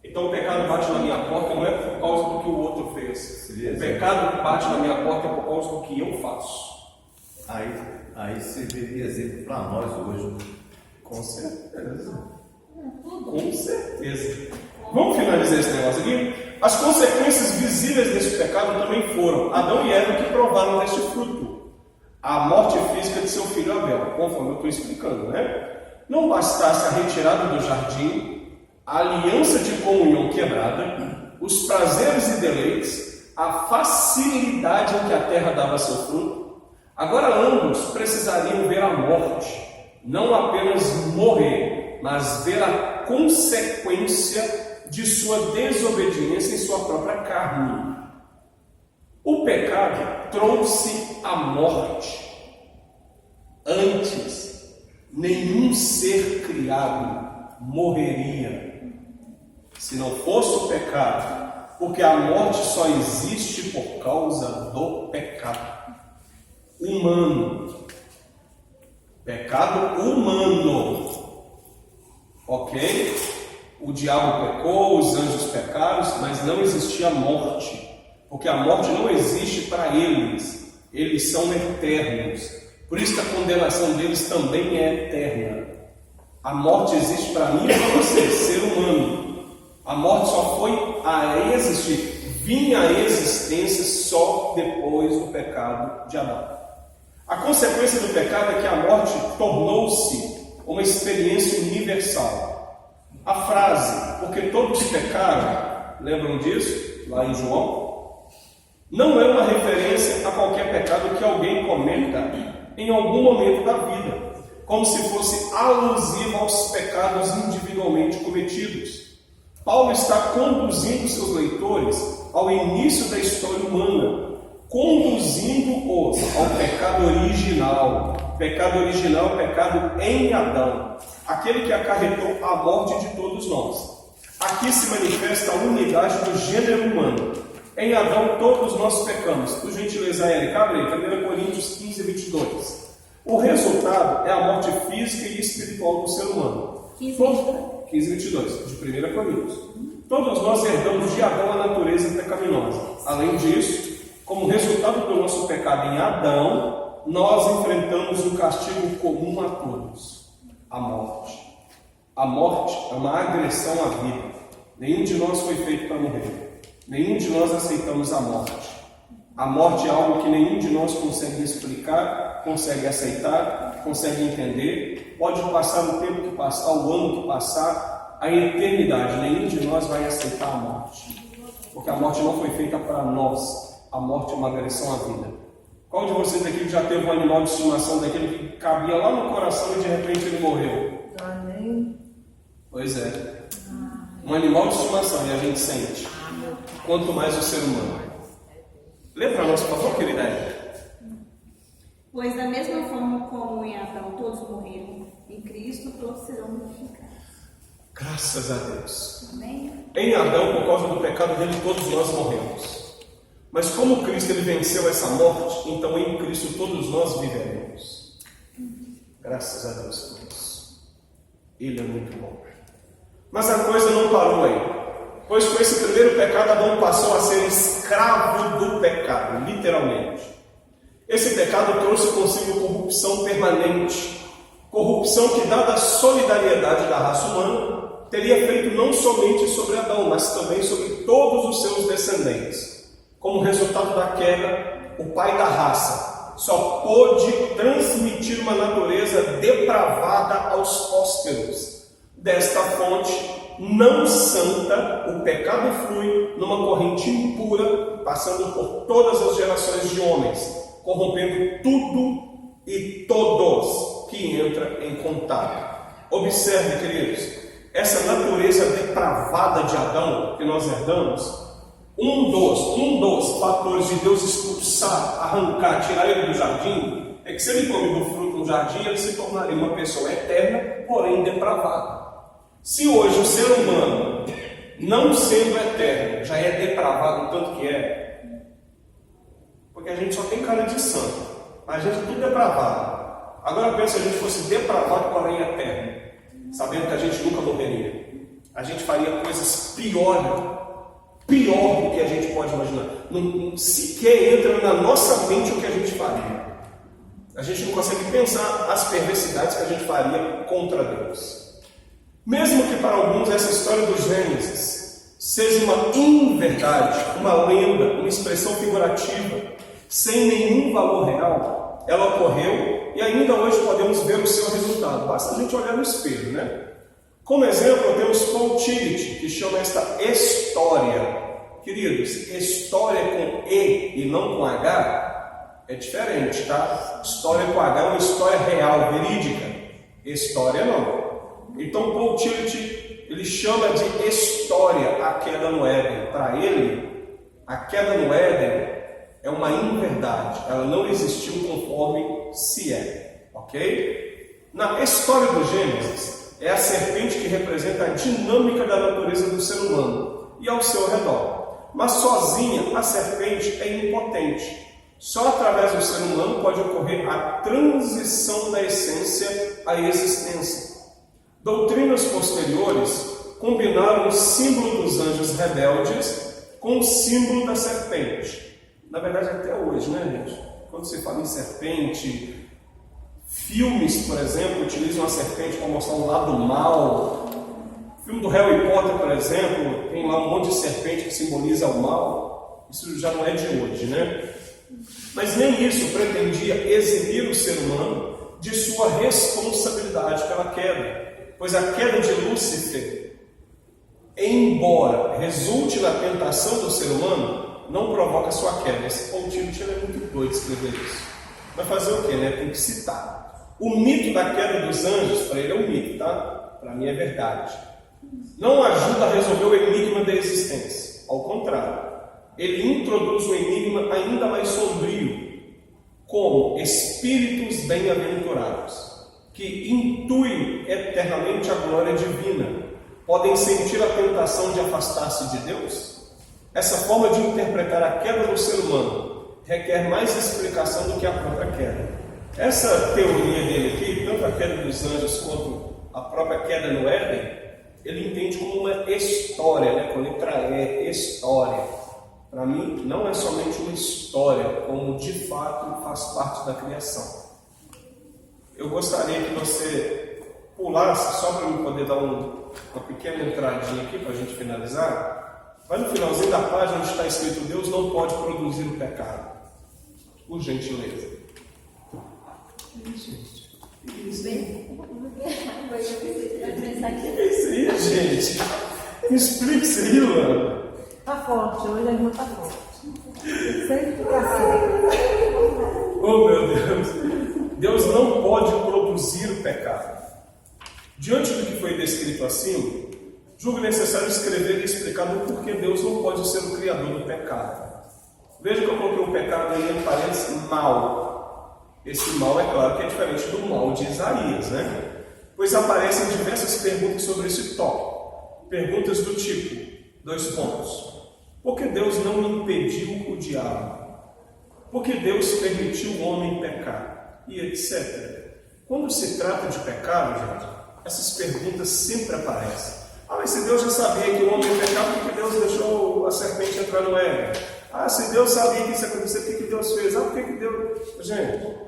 Então o pecado bate na minha porta não é por causa do que o outro fez. O pecado que bate na minha porta é por causa do que eu faço. Aí serviria exemplo para nós hoje. Com certeza. Com certeza. Vamos finalizar esse negócio aqui? As consequências visíveis desse pecado também foram Adão e Eva que provaram deste fruto. A morte física de seu filho Abel, conforme eu estou explicando, né? Não bastasse a retirada do jardim, a aliança de comunhão quebrada, os prazeres e deleites, a facilidade em que a terra dava seu fruto, agora ambos precisariam ver a morte, não apenas morrer, mas ver a consequência de sua desobediência em sua própria carne. O pecado trouxe a morte. Antes, nenhum ser criado morreria se não fosse o pecado, porque a morte só existe por causa do pecado humano. Pecado humano. Ok? O diabo pecou, os anjos pecaram, mas não existia morte. Porque a morte não existe para eles. Eles são eternos. Por isso que a condenação deles também é eterna. A morte existe para mim e para você, ser humano. A morte só foi a existir, vinha à existência só depois do pecado de Adão. A consequência do pecado é que a morte tornou-se uma experiência universal. A frase, porque todos pecaram, lembram disso? Lá em João? Não é uma referência a qualquer pecado que alguém cometa em algum momento da vida, como se fosse alusivo aos pecados individualmente cometidos. Paulo está conduzindo seus leitores ao início da história humana, conduzindo-os ao pecado original. O pecado original é o pecado em Adão, aquele que acarretou a morte de todos nós. Aqui se manifesta a unidade do gênero humano. Em Adão todos nós pecamos. Por gentileza, Érica, abre aí, 1 Coríntios 15, 22. O resultado é a morte física e espiritual do ser humano. 15, 22, de 1 Coríntios. Todos nós herdamos de Adão a natureza pecaminosa. Além disso, como resultado do nosso pecado em Adão, nós enfrentamos um castigo comum a todos: a morte. A morte é uma agressão à vida. Nenhum de nós foi feito para morrer. Nenhum de nós aceitamos a morte. A morte é algo que nenhum de nós consegue explicar, consegue aceitar, consegue entender. Pode passar o tempo que passar, o ano que passar, a eternidade. Nenhum de nós vai aceitar a morte. Porque a morte não foi feita para nós. A morte é uma agressão à vida. Qual de vocês aqui já teve um animal de estimação daquele que cabia lá no coração e de repente ele morreu? Amém. Pois é. Um animal de estimação, e a gente sente. Quanto mais o ser humano. Lê para nós, por favor, querida. Pois da mesma forma como em Adão todos morreram, em Cristo todos serão vivificados. Graças a Deus. Amém? Em Adão, por causa do pecado dele, todos nós morremos. Mas como Cristo ele venceu essa morte, então em Cristo todos nós viveremos. Graças a Deus por isso. Ele é muito bom. Mas a coisa não parou aí. Pois com esse primeiro pecado, Adão passou a ser escravo do pecado, literalmente. Esse pecado trouxe consigo corrupção permanente. Corrupção que, dada a solidariedade da raça humana, teria feito não somente sobre Adão, mas também sobre todos os seus descendentes. Como resultado da queda, o pai da raça só pôde transmitir uma natureza depravada aos hóspedes. Desta fonte não santa, o pecado flui numa corrente impura, passando por todas as gerações de homens, corrompendo tudo e todos que entram em contato. Observe, queridos, essa natureza depravada de Adão que nós herdamos, um dos fatores de Deus expulsar, arrancar, tirar ele do jardim, é que se ele come do fruto no jardim, ele se tornaria uma pessoa eterna, porém depravada. Se hoje o ser humano, não sendo eterno, já é depravado tanto que é, porque a gente só tem cara de santo, a gente é tudo depravado. Agora pensa se a gente fosse depravado, porém eterno, sabendo que a gente nunca morreria. A gente faria coisas pior do que a gente pode imaginar. Não sequer entra na nossa mente o que a gente faria. A gente não consegue pensar as perversidades que a gente faria contra Deus. Mesmo que para alguns essa história do Gênesis seja uma inverdade, uma lenda, uma expressão figurativa, sem nenhum valor real, ela ocorreu e ainda hoje podemos ver o seu resultado. Basta a gente olhar no espelho, né? Como exemplo, temos Paul Tillich, que chama esta história Queridos, história com E não com H é diferente, tá? História com H é uma história real, verídica. História não. Então Paul Tillich, ele chama de história a queda no Éden. Para ele, a queda no Éden é uma inverdade. Ela não existiu conforme se é. Ok? Na história do Gênesis, é a serpente que representa a dinâmica da natureza do ser humano e ao seu redor. Mas sozinha, a serpente é impotente. Só através do ser humano pode ocorrer a transição da essência à existência. Doutrinas posteriores combinaram o símbolo dos anjos rebeldes com o símbolo da serpente. Na verdade, até hoje, né, gente? Quando se fala em serpente, filmes, por exemplo, utilizam a serpente para mostrar um lado mal. O filme do Harry Potter, por exemplo, tem lá um monte de serpente que simboliza o mal. Isso já não é de hoje, né? Mas nem isso pretendia eximir o ser humano de sua responsabilidade pela queda, pois a queda de Lúcifer, embora resulte na tentação do ser humano, não provoca sua queda. Esse Paul Tillich é muito doido escrever isso. Vai fazer o quê, né? Tem que citar. O mito da queda dos anjos, para ele é um mito, tá? Para mim é verdade. Não ajuda a resolver o enigma da existência. Ao contrário, ele introduz um enigma ainda mais sombrio, como espíritos bem-aventurados, que intuem eternamente a glória divina, podem sentir a tentação de afastar-se de Deus? Essa forma de interpretar a queda do ser humano requer mais explicação do que a própria queda. Essa teoria dele aqui, tanto a queda dos anjos quanto a própria queda no Éden, ele entende como uma história, né? Com a letra E, história. Para mim, não é somente uma história, como de fato faz parte da criação. Eu gostaria que você pulasse, só para eu poder dar uma pequena entradinha aqui para a gente finalizar. Vai no finalzinho da página onde está escrito: Deus não pode produzir o pecado. Por gentileza. Isso aí, gente. Me explica isso aí, mano. Tá forte, hoje a irmã tá forte. Sempre fica assim. Oh, meu Deus. Deus não pode produzir o pecado. Diante do que foi descrito acima, julgo necessário escrever e explicar o porquê Deus não pode ser o criador do pecado. Veja que eu coloquei o pecado aí em parênteses mal. Esse mal, é claro, que é diferente do mal de Isaías, né? Pois aparecem diversas perguntas sobre esse tópico. Perguntas do tipo, 2 pontos. Por que Deus não impediu o diabo? Por que Deus permitiu o homem pecar? E etc. Quando se trata de pecado, gente, essas perguntas sempre aparecem. Ah, mas se Deus já sabia que o homem ia pecar, por que Deus deixou a serpente entrar no Éden? Ah, se Deus sabia que isso ia acontecer, por que Deus fez? Ah, por que Deus... Gente,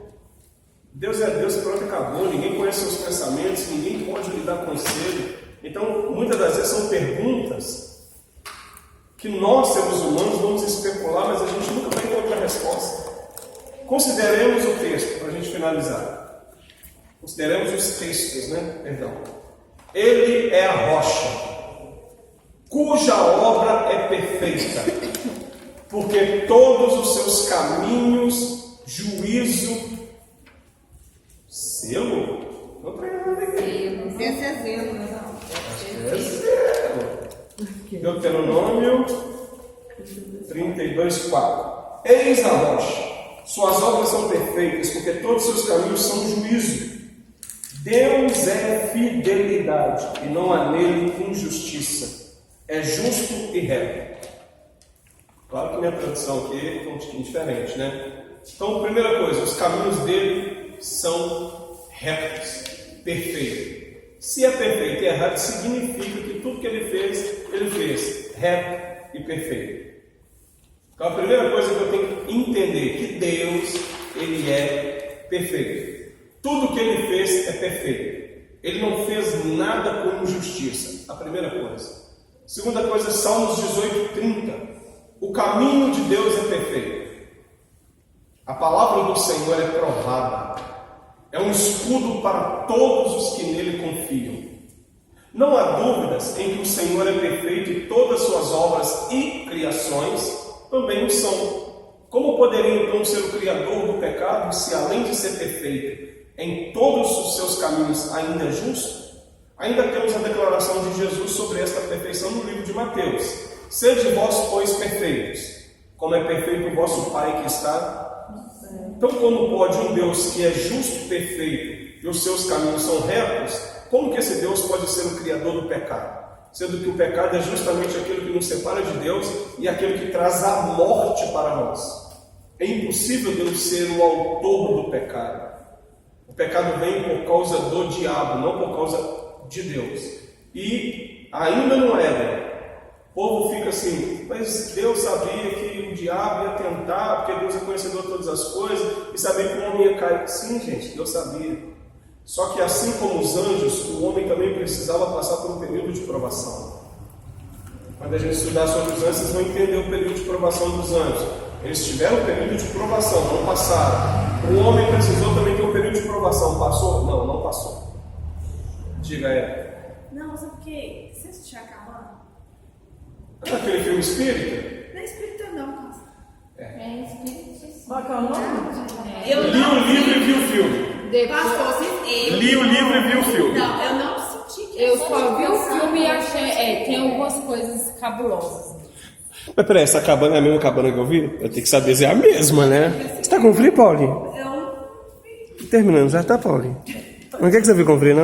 Deus é Deus, pronto, acabou. Ninguém conhece seus pensamentos, ninguém pode lhe dar conselho. Então, muitas das vezes são perguntas que nós, seres humanos, vamos especular, mas a gente nunca vai encontrar resposta. Consideremos o texto, para a gente finalizar. Consideremos os textos, né? Perdão. Ele é a rocha, cuja obra é perfeita, porque todos os seus caminhos, juízo, selo? Não tem nada aqui. Esse é zelo, não. Deuteronômio 32:4. Eis a rocha, suas obras são perfeitas, porque todos os seus caminhos são juízo. Deus é fidelidade, e não há nele injustiça. É justo e reto. Claro que minha tradução aqui é um pouquinho diferente, né? Então, primeira coisa, os caminhos dele são retos, perfeitos. Se é perfeito e errado, significa que tudo que ele fez reto e perfeito. Então a primeira coisa que eu tenho que entender é que Deus, ele é perfeito. Tudo que ele fez é perfeito. Ele não fez nada com injustiça. A primeira coisa. Segunda coisa, Salmos 18:30. O caminho de Deus é perfeito. A palavra do Senhor é provada. É um escudo para todos os que nele confiam. Não há dúvidas em que o Senhor é perfeito e todas suas obras e criações também o são. Como poderia então ser o Criador do pecado se, além de ser perfeito, em todos os seus caminhos ainda é justo? Ainda temos a declaração de Jesus sobre esta perfeição no livro de Mateus. Sede vós, pois, perfeitos, como é perfeito o vosso Pai que está. Então, como pode um Deus que é justo, perfeito, e os seus caminhos são retos, como que esse Deus pode ser o Criador do pecado? Sendo que o pecado é justamente aquilo que nos separa de Deus e aquilo que traz a morte para nós. É impossível Deus ser o autor do pecado. O pecado vem por causa do diabo, não por causa de Deus. E ainda no Éden, o povo fica assim, mas Deus sabia que o diabo ia tentar, porque Deus é conhecedor de todas as coisas, e sabia que o homem ia cair. Sim, gente, Deus sabia. Só que assim como os anjos, o homem também precisava passar por um período de provação. Quando a gente estudar sobre os anjos, vocês vão entender o período de provação dos anjos. Eles tiveram um período de provação, não passaram. O homem precisou também ter um período de provação. Passou? Não, não passou. Diga aí. Não, sabe por quê? Você assistiu a Cabana? Aquele filme espírita? Não é espírita não, nossa. É espírito. Qual que é o nome? Eu Li o livro e vi o filme. Li o livro e vi o filme. Não, eu não senti que Eu só vi o filme e achei. Tem algumas coisas cabulosas. Mas peraí, essa cabana é a mesma cabana que eu vi? Eu tenho que saber se é a mesma, né? Você tá com frio, Paulinho? Eu Terminando, já tá, Paulinho? Não quer que você viu com frio, não?